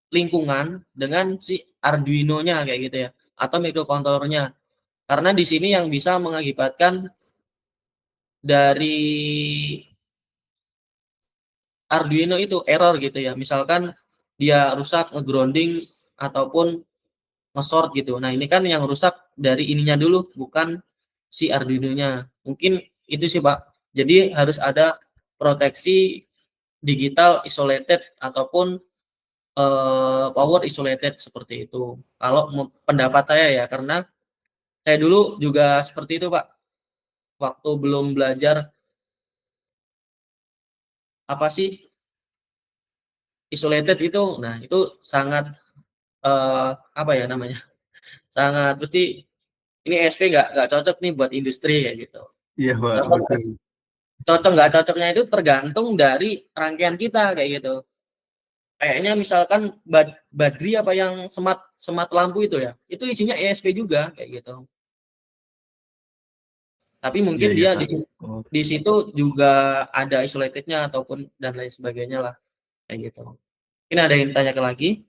A: lingkungan dengan si Arduino-nya kayak gitu ya, atau microcontroller-nya. Karena di sini yang bisa mengakibatkan dari Arduino itu error gitu ya. Misalkan dia rusak, nge-grounding ataupun nge-short gitu. Nah, ini kan yang rusak dari ininya dulu, bukan si Arduino-nya. Mungkin itu sih, Pak. Jadi harus ada proteksi digital isolated ataupun power isolated seperti itu. Kalau pendapat saya ya, karena saya dulu juga seperti itu, Pak. Waktu belum belajar apa sih isolated itu, nah itu sangat apa ya namanya? Sangat pasti ini ESP nggak cocok nih buat industri kayak gitu.
D: Iya, Pak,
A: Cocok
D: betul.
A: cocok nggak cocoknya itu tergantung dari rangkaian kita kayak gitu. Kayaknya misalkan Badri apa yang smart lampu itu ya, itu isinya ESP juga kayak gitu. Tapi
D: Iya,
A: mungkin
D: iya,
A: dia
D: Pak. Oh,
A: di situ juga ada isolated-nya ataupun dan lain sebagainya lah kayak gitu. Mungkin ada yang tanya lagi?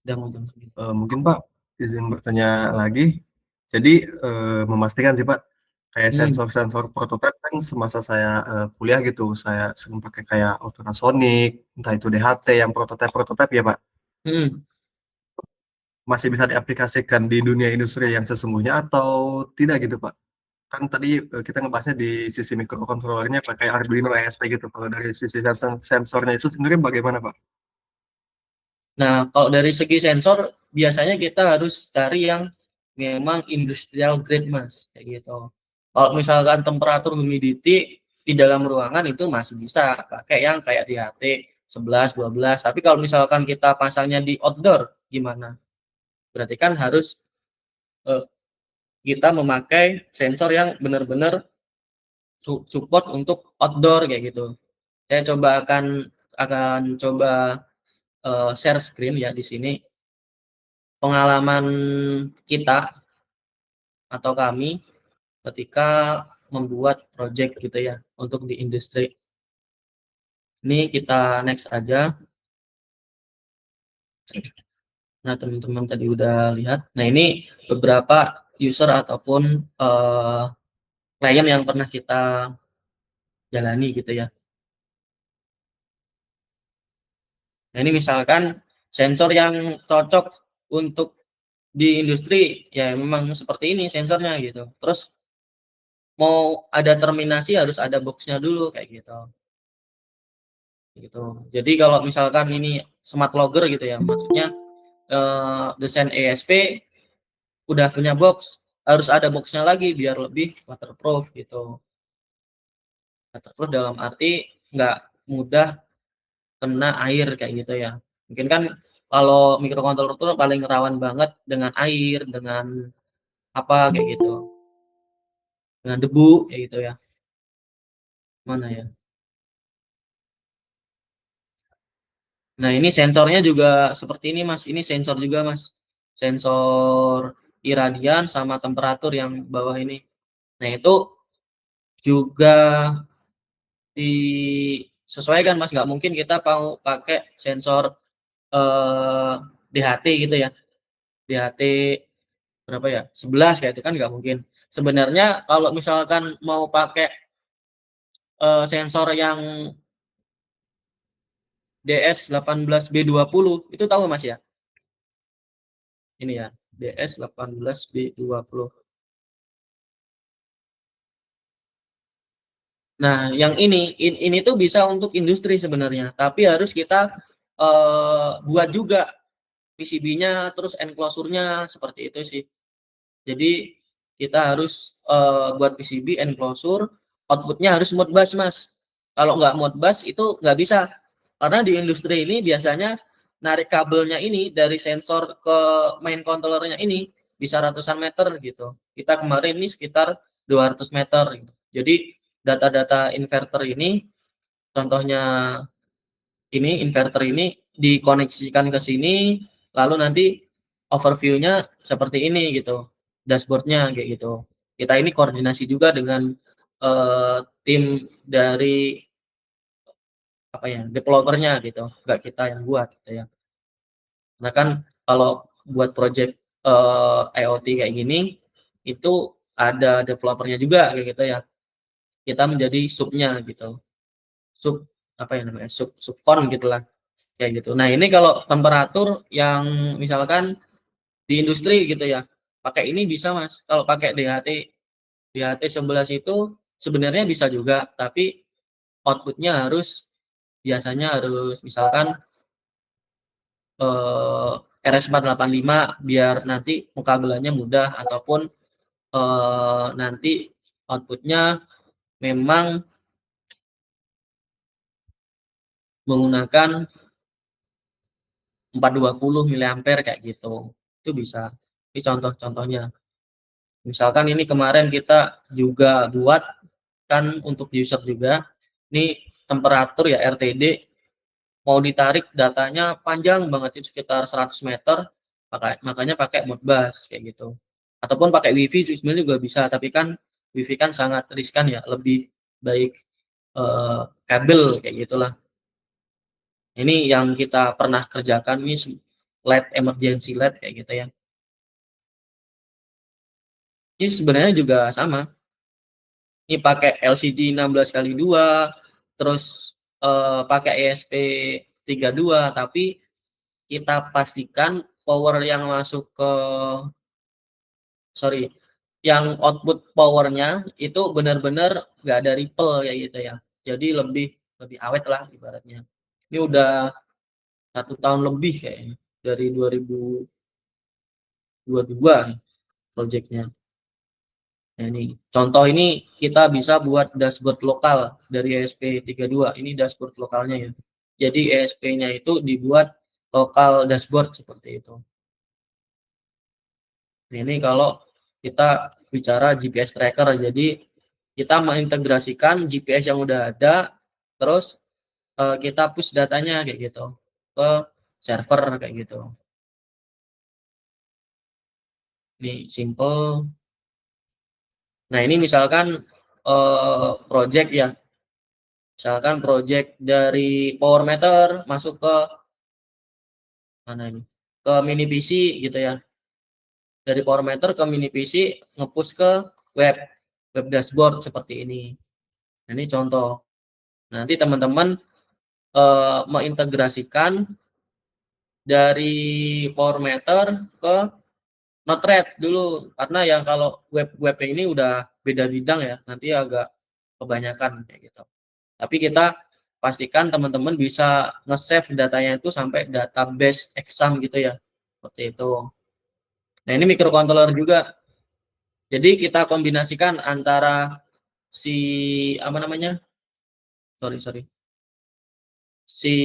A: Udah mau jam segini.
D: mungkin Pak, izin bertanya lagi. Jadi, memastikan sih Pak, kayak sensor-sensor prototipe kan semasa saya, kuliah gitu, saya sering pakai kayak ultrasonic, entah itu DHT yang prototipe-prototipe ya Pak,
A: Mhm.
D: masih bisa diaplikasikan di dunia industri yang sesungguhnya atau tidak gitu Pak? Kan tadi, kita ngebahasnya di sisi microcontroller-nya pakai Arduino ESP gitu, kalau dari sisi sensornya itu sendiri bagaimana Pak?
A: Nah, kalau dari segi sensor biasanya kita harus cari yang memang industrial grade, Mas, kayak gitu. Kalau misalkan temperatur humidity di dalam ruangan itu masih bisa pakai yang kayak DHT 11, 12. Tapi kalau misalkan kita pasangnya di outdoor gimana? Berarti kan harus eh, kita memakai sensor yang benar-benar support untuk outdoor kayak gitu. Saya coba akan coba share screen ya di sini pengalaman kita atau kami ketika membuat project gitu ya untuk di industri. Ini kita next aja. Nah, teman-teman tadi udah lihat. Nah, ini beberapa user ataupun klien yang pernah kita jalani gitu ya. Nah, ini misalkan sensor yang cocok untuk di industri ya memang seperti ini sensornya gitu. Terus mau ada terminasi harus ada boxnya dulu kayak gitu. Gitu. Jadi kalau misalkan ini smart logger gitu ya, maksudnya desain ESP udah punya box, harus ada boxnya lagi biar lebih waterproof gitu. Waterproof dalam arti nggak mudah kena air kayak gitu ya. Mungkin kan kalau microcontroller itu paling rawan banget dengan air, dengan apa kayak gitu, dengan debu kayak gitu ya. Mana ya? Nah, ini sensornya juga seperti ini, Mas. Ini sensor juga, Mas. Sensor iradian sama temperatur yang bawah ini. Nah, itu juga disesuaikan, Mas. Nggak mungkin kita mau pakai sensor DHT gitu ya. DHT berapa ya? 11 kayak itu kan nggak mungkin. Sebenarnya kalau misalkan mau pakai sensor yang DS18B20 itu tahu Mas ya? Ini ya, DS18B20. Nah, yang ini tuh bisa untuk industri sebenarnya, tapi harus kita buat juga PCB-nya, terus enclosure-nya seperti itu sih. Jadi kita harus buat PCB enclosure, output-nya harus Modbus, Mas. Kalau nggak Modbus itu nggak bisa, karena di industri ini biasanya narik kabelnya ini dari sensor ke main controller-nya ini bisa ratusan meter gitu. Kita kemarin ini sekitar 200 meter gitu. Jadi data-data inverter ini, contohnya ini inverter ini dikoneksikan ke sini, lalu nanti overview-nya seperti ini gitu, dashboard-nya kayak gitu. Kita ini koordinasi juga dengan tim dari apa ya, developer-nya gitu, nggak kita yang buat gitu ya. Nah kan kalau buat project IoT kayak gini, itu ada developer-nya juga kayak gitu ya. Kita menjadi sub-nya gitu. Sub apa ya namanya? Subkon gitulah kayak gitu. Nah, ini kalau temperatur yang misalkan di industri gitu ya, pakai ini bisa, Mas. Kalau pakai DHT 11 itu sebenarnya bisa juga, tapi output-nya harus biasanya harus misalkan RS485 biar nanti pengabelannya mudah ataupun nanti output-nya memang menggunakan 420 miliampere kayak gitu. Itu bisa. Ini contoh-contohnya. Misalkan ini kemarin kita juga buat kan untuk user juga. Ini temperatur ya RTD mau ditarik datanya panjang banget itu sekitar 100 meter, makanya pakai Modbus kayak gitu. Ataupun pakai WiFi sebenarnya juga bisa, tapi kan WiFi kan sangat riskan ya, lebih baik kabel kayak gitulah. Ini yang kita pernah kerjakan ini LED emergency LED kayak gitu ya. Ini sebenarnya juga sama. Ini pakai LCD 16x2, terus pakai ESP32, tapi kita pastikan power yang masuk ke yang output powernya itu benar-benar nggak ada ripple kayak gitu ya. Jadi lebih lebih awet lah ibaratnya. Ini udah 1 tahun lebih kayaknya dari 2022 proyeknya. Nah, ini contoh ini kita bisa buat dashboard lokal dari ESP32. Ini dashboard lokalnya ya. Jadi ESP-nya itu dibuat lokal dashboard seperti itu. Nah, ini kalau kita bicara GPS tracker, jadi kita mengintegrasikan GPS yang udah ada, terus kita push datanya kayak gitu ke server kayak gitu. Ini simple. Nah, ini misalkan project ya. Misalkan project dari power meter masuk ke mana ini? Ke mini PC gitu ya. Dari power meter ke mini PC nge-push ke web dashboard seperti ini. Nah, ini contoh. Nanti teman-teman mengintegrasikan dari power meter ke Node-RED dulu, karena yang kalau web ini udah beda bidang ya, nanti agak kebanyakan kayak gitu. Tapi kita pastikan teman-teman bisa nge-save datanya itu sampai database exam gitu ya, seperti itu. Nah, ini microcontroller juga. Jadi kita kombinasikan antara si apa namanya? Sorry. Si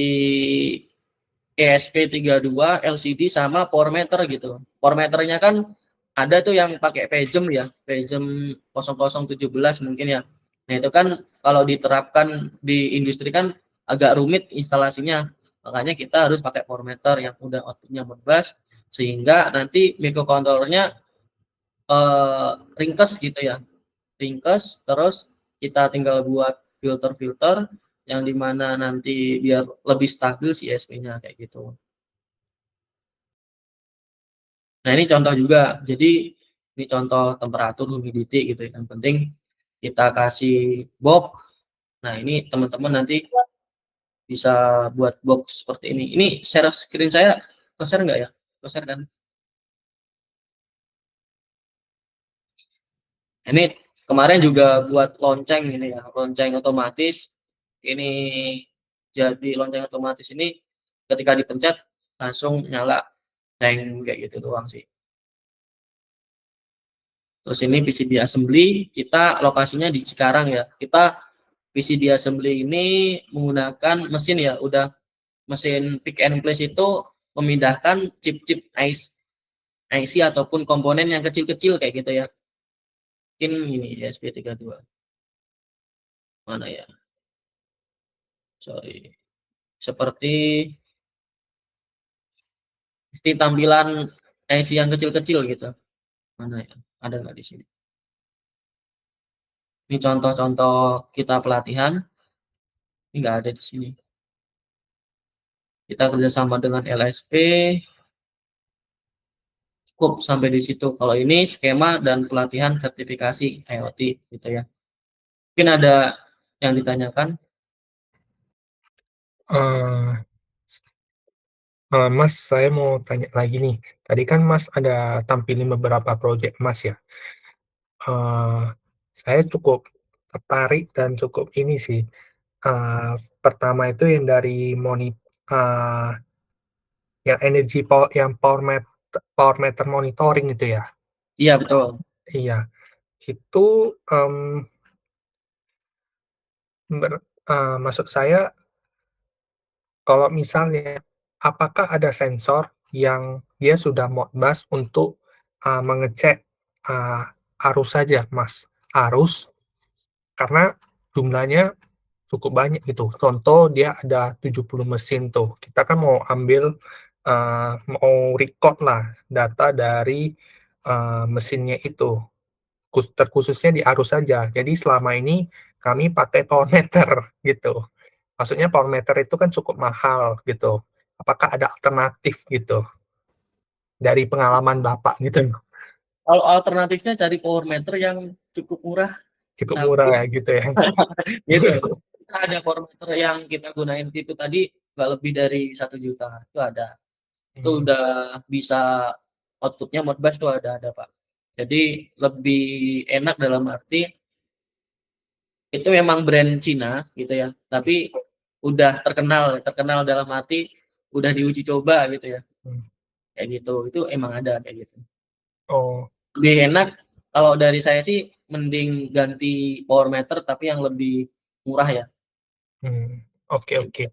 A: ESP32 LCD sama power meter gitu. Power meternya kan ada tuh yang pakai PEZM ya, PEZM 0017 mungkin ya. Nah, itu kan kalau diterapkan di industri kan agak rumit instalasinya. Makanya kita harus pakai power meter yang udah outputnya Modbus sehingga nanti microcontrollernya ringkes gitu ya. Ringkes terus kita tinggal buat filter-filter yang dimana nanti biar lebih stabil si ESP-nya kayak gitu. Nah, ini contoh juga. Jadi ini contoh temperatur humidity gitu ya. Yang penting kita kasih box. Nah, ini teman-teman nanti bisa buat box seperti ini. Ini share screen saya ke-share nggak ya? Ke-share kan? Ini kemarin juga buat lonceng ini ya, lonceng otomatis. Ini jadi lonceng otomatis ini ketika dipencet langsung nyala tank kayak gitu doang sih. Terus ini PCB assembly, kita lokasinya di Cikarang ya. Kita PCB assembly ini menggunakan mesin ya, udah mesin pick and place itu memindahkan chip-chip IC ataupun komponen yang kecil-kecil kayak gitu ya. Mungkin ini ESP32. Mana ya? Sorry. Seperti tampilan IC yang kecil-kecil gitu. Mana ya? Ada nggak di sini? Ini contoh-contoh kita pelatihan. Ini nggak ada di sini. Kita kerjasama dengan LSP. Cukup sampai di situ. Kalau ini skema dan pelatihan sertifikasi IoT gitu ya. Mungkin ada yang ditanyakan?
F: Mas, saya mau tanya lagi nih. Tadi kan Mas ada tampilin beberapa project Mas ya. Saya cukup tertarik dan cukup ini sih. Pertama itu yang dari yang energi yang power meter monitoring itu ya.
A: Iya, betul.
F: Iya, itu maksud saya kalau misalnya apakah ada sensor yang dia sudah Modbus untuk mengecek arus saja, Mas? Arus karena jumlahnya cukup banyak gitu. Contoh dia ada 70 mesin tuh. Kita kan mau ambil mau record lah data dari mesinnya itu. Terkhususnya di arus saja. Jadi selama ini kami pakai power meter gitu. Maksudnya power meter itu kan cukup mahal gitu. Apakah ada alternatif gitu dari pengalaman Bapak gitu?
A: Kalau alternatifnya cari power meter yang cukup murah,
F: Cukup
A: tapi
F: murah ya gitu ya.
A: gitu. Kita ada power meter yang kita gunain itu tadi nggak lebih dari 1 juta. Itu ada. Itu udah bisa outputnya Modbus tuh ada Pak. Jadi lebih enak dalam arti itu memang brand Cina gitu ya. Tapi udah terkenal dalam arti udah diuji coba gitu ya. Kayak gitu. Itu emang ada kayak gitu.
F: Oh,
A: Lebih enak kalau dari saya sih mending ganti power meter tapi yang lebih murah ya.
F: oke.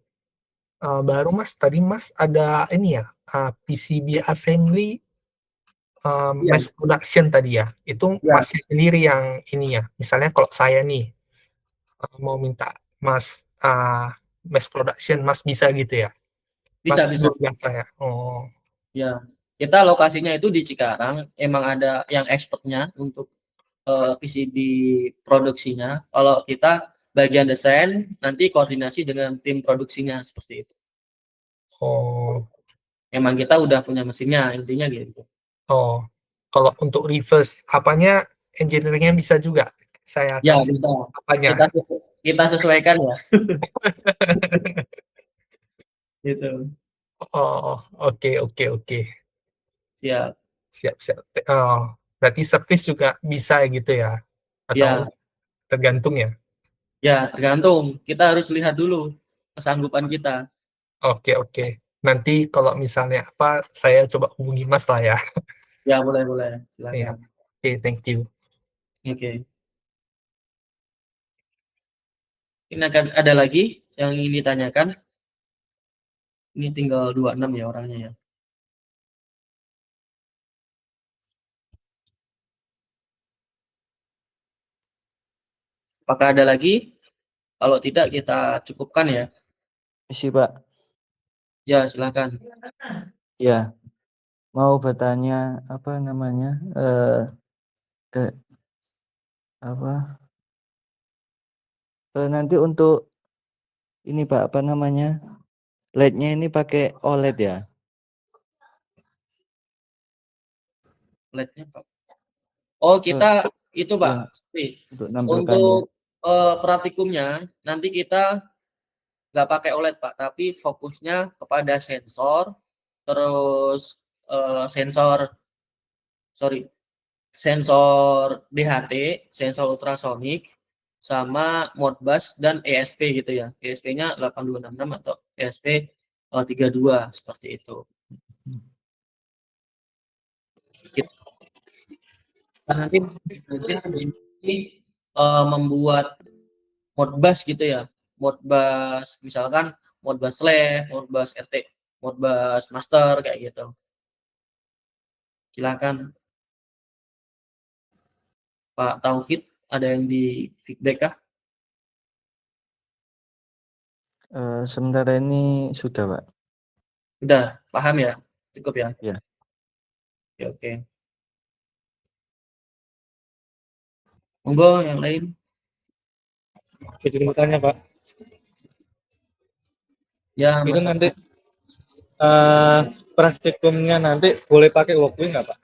F: Baru Mas, tadi Mas ada ini ya, PCB assembly,
A: Iya,
F: mass production tadi ya? Itu
A: iya,
F: Masnya sendiri yang ini ya? Misalnya kalau saya nih, mau minta Mas, mass production, Mas bisa gitu ya? Mas
A: bisa bisa.
F: menurut saya. Oh,
A: Ya. Kita lokasinya itu di Cikarang, emang ada yang expertnya untuk PCB produksinya. Kalau kita bagian desain, nanti koordinasi dengan tim produksinya, seperti itu.
F: Oh,
A: Emang kita udah punya mesinnya, intinya gitu.
F: oh. Kalau untuk reverse apanya, engineering-nya bisa juga? Saya
A: Ya,
F: kasih
A: bisa.
F: apanya?
A: Kita sesuaikan ya, gitu.
F: Oh, oke, oke, oke.
A: Siap.
F: Siap, siap. Oh, berarti service juga bisa gitu ya? Atau
A: Ya,
F: tergantung ya?
A: ya tergantung. Kita harus lihat dulu kesanggupan kita.
F: Oke, oke. Nanti kalau misalnya apa, saya coba hubungi Mas lah ya.
A: Ya, boleh,
F: Iya.
A: silakan.
F: Oke, thank you.
A: Oke. Ini akan ada lagi yang ingin ditanyakan. Ini tinggal 26 ya orangnya ya. Apakah ada lagi? Kalau tidak kita cukupkan ya.
H: Isi Pak,
A: Ya, silakan.
H: ya mau bertanya apa namanya eh, apa nanti untuk ini Pak apa namanya LED-nya ini pakai OLED ya?
A: LED-nya, Pak. Oh, kita itu, Pak.
H: Ya untuk nampilkannya.
A: Untuk praktikumnya nanti kita nggak pakai OLED, Pak, tapi fokusnya kepada sensor, terus sensor DHT, sensor ultrasonik, sama Modbus dan ESP gitu ya. ESP-nya 8266 atau ESP 32 seperti itu. Kita nanti membuat Modbus gitu ya. Modbus misalkan Modbus Slave, Modbus RT, Modbus Master kayak gitu. Silakan Pak Tauhid, ada yang di feedback kah?
H: Sementara ini sudah Pak.
A: Udah paham ya? Cukup ya?
H: Ya.
A: Oke, oke. Monggo yang lain.
B: Jadi bertanya Pak,
A: Ya,
B: itu
A: Mas.
B: nanti praktikumnya nanti boleh pakai Walkman nggak Pak?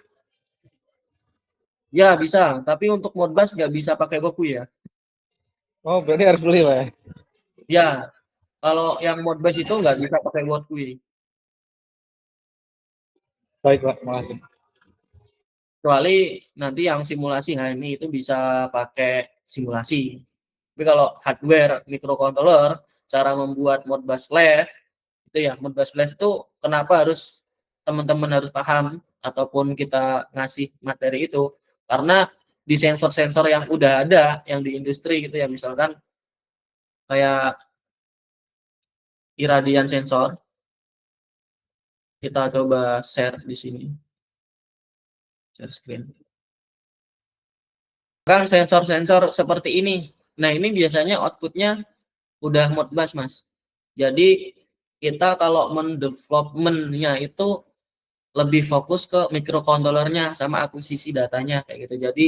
A: Ya, bisa. Tapi untuk Modbus nggak bisa pakai buku ya.
B: Oh berarti harus beli Pak ya?
A: Ya, kalau yang Modbus itu nggak bisa pakai buku.
B: Baik Pak, makasih.
A: Kecuali nanti yang simulasi HMI itu bisa pakai simulasi. Tapi kalau hardware microcontroller, cara membuat Modbus Live itu ya, Modbus Live itu kenapa harus teman-teman harus paham ataupun kita ngasih materi itu, karena di sensor-sensor yang udah ada yang di industri gitu ya, misalkan kayak iradian sensor, kita coba share di sini, share screen. Kan sensor-sensor seperti ini. Nah, ini biasanya outputnya udah Modbus, Mas. Jadi kita kalau mendevelopmentnya itu lebih fokus ke microcontrollernya sama akuisisi datanya kayak gitu. Jadi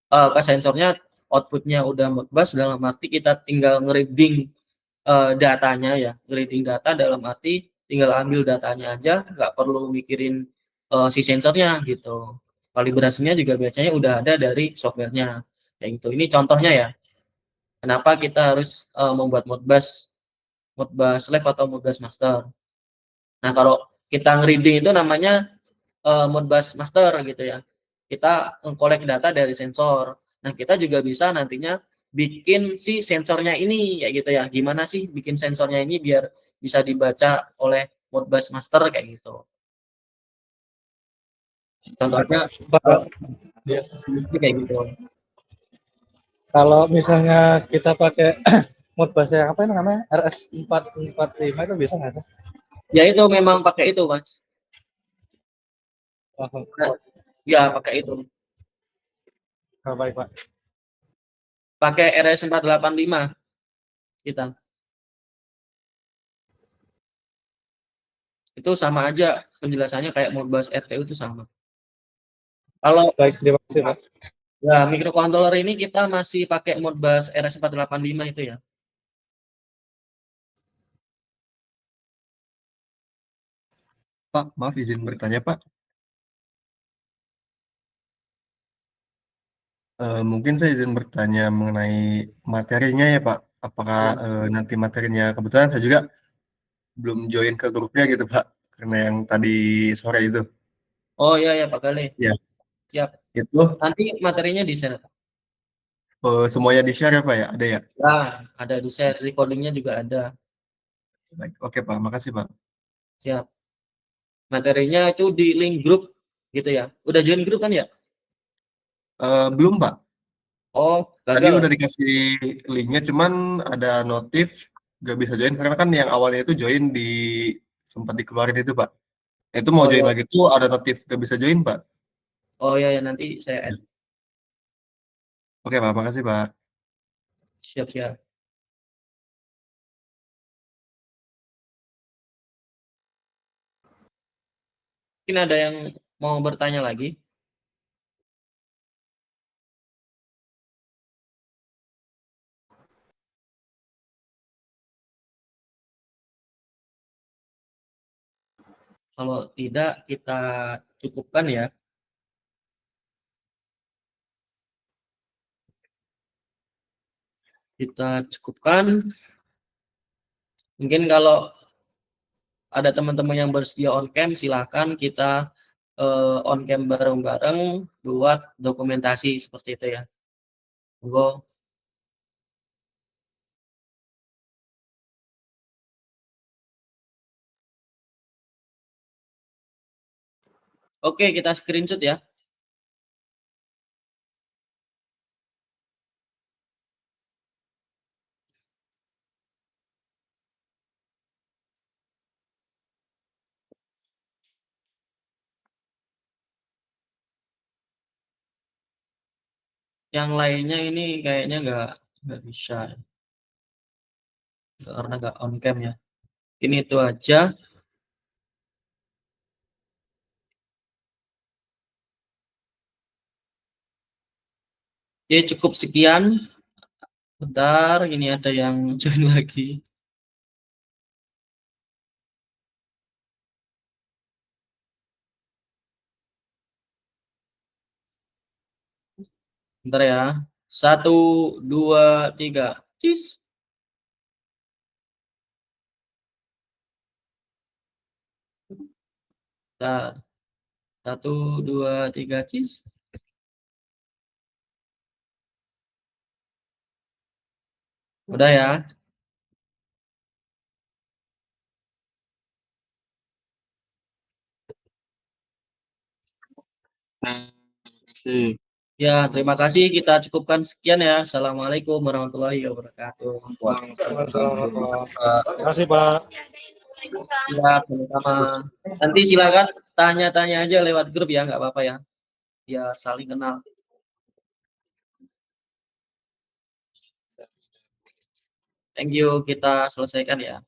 A: ke sensornya outputnya udah Modbus, dalam arti kita tinggal ngereading datanya ya, ngereading data dalam arti tinggal ambil datanya aja, nggak perlu mikirin si sensornya gitu. Kalibrasinya juga biasanya udah ada dari softwarenya kayak gitu. Ini contohnya ya. Kenapa kita harus membuat Modbus Live atau Modbus Master. Nah, kalau kita nge-reading itu namanya Modbus Master gitu ya. Kita mengkolek data dari sensor. Nah, kita juga bisa nantinya bikin si sensornya ini kayak gitu ya. Gimana sih bikin sensornya ini biar bisa dibaca oleh Modbus Master kayak gitu. Contohnya kayak gitu.
B: Kalau misalnya kita pakai Modbus yang apa namanya RS445 itu bisa nggak sih?
A: Ya itu memang pakai itu, Mas.
B: Oh,
A: Nah, ya pakai itu.
B: baik Pak.
A: Pakai RS485 kita. Itu sama aja penjelasannya kayak Modbus RTU itu sama. Kalau
B: Baik, terima kasih Pak.
A: Ya, microcontroller ini kita masih pakai Modbus RS485 itu ya.
D: Pak, maaf izin bertanya, Pak. Mungkin saya izin bertanya mengenai materinya ya, Pak. Apakah
A: Ya.
D: nanti materinya kebetulan saya juga belum join ke grupnya gitu, Pak. Karena yang tadi sore itu.
A: Oh iya ya Pak Gale.
D: Ya,
A: Siap.
D: itu
A: Nanti materinya di share.
D: semuanya di-share ya, Pak ya? Ada ya?
A: Nah, ada di share, recordingnya juga ada.
D: Baik. Oke, Pak. Makasih, Pak.
A: Siap. Materinya itu di link grup gitu ya. Udah join grup kan ya?
D: Belum, Pak.
A: Oh,
D: Tadi
A: gagal.
D: udah dikasih linknya, cuman ada notif gak bisa join karena kan yang awalnya itu join di sempat dikeluarin itu, Pak. Itu mau
A: Oh
D: join
A: ya.
D: lagi tuh ada notif gak bisa join, Pak.
A: Oh ya, ya nanti saya add.
D: Oke, Pak. Makasih, Pak.
A: Siap, siap. Mungkin ada yang mau bertanya lagi? Kalau tidak, kita cukupkan ya. Kita cukupkan. Mungkin kalau ada teman-teman yang bersedia on cam, silahkan kita on cam bareng-bareng buat dokumentasi seperti itu ya. Monggo. Oke, kita screenshot ya. Yang lainnya ini kayaknya nggak bisa ya. Karena nggak on cam ya. Ini itu aja. Oke, cukup sekian. Bentar, ini ada yang join lagi. Bentar ya. 1, 2, 3. Cis. Bentar. 1, 2, 3. Cis. Udah ya.
C: Sih.
A: Ya, terima kasih. Kita cukupkan sekian ya. Assalamualaikum warahmatullahi wabarakatuh.
B: Terima kasih, Pak.
A: Ya, sama-sama. Nanti silakan tanya-tanya aja lewat grup ya, nggak apa-apa ya. Biar saling kenal. Thank you. Kita selesaikan ya.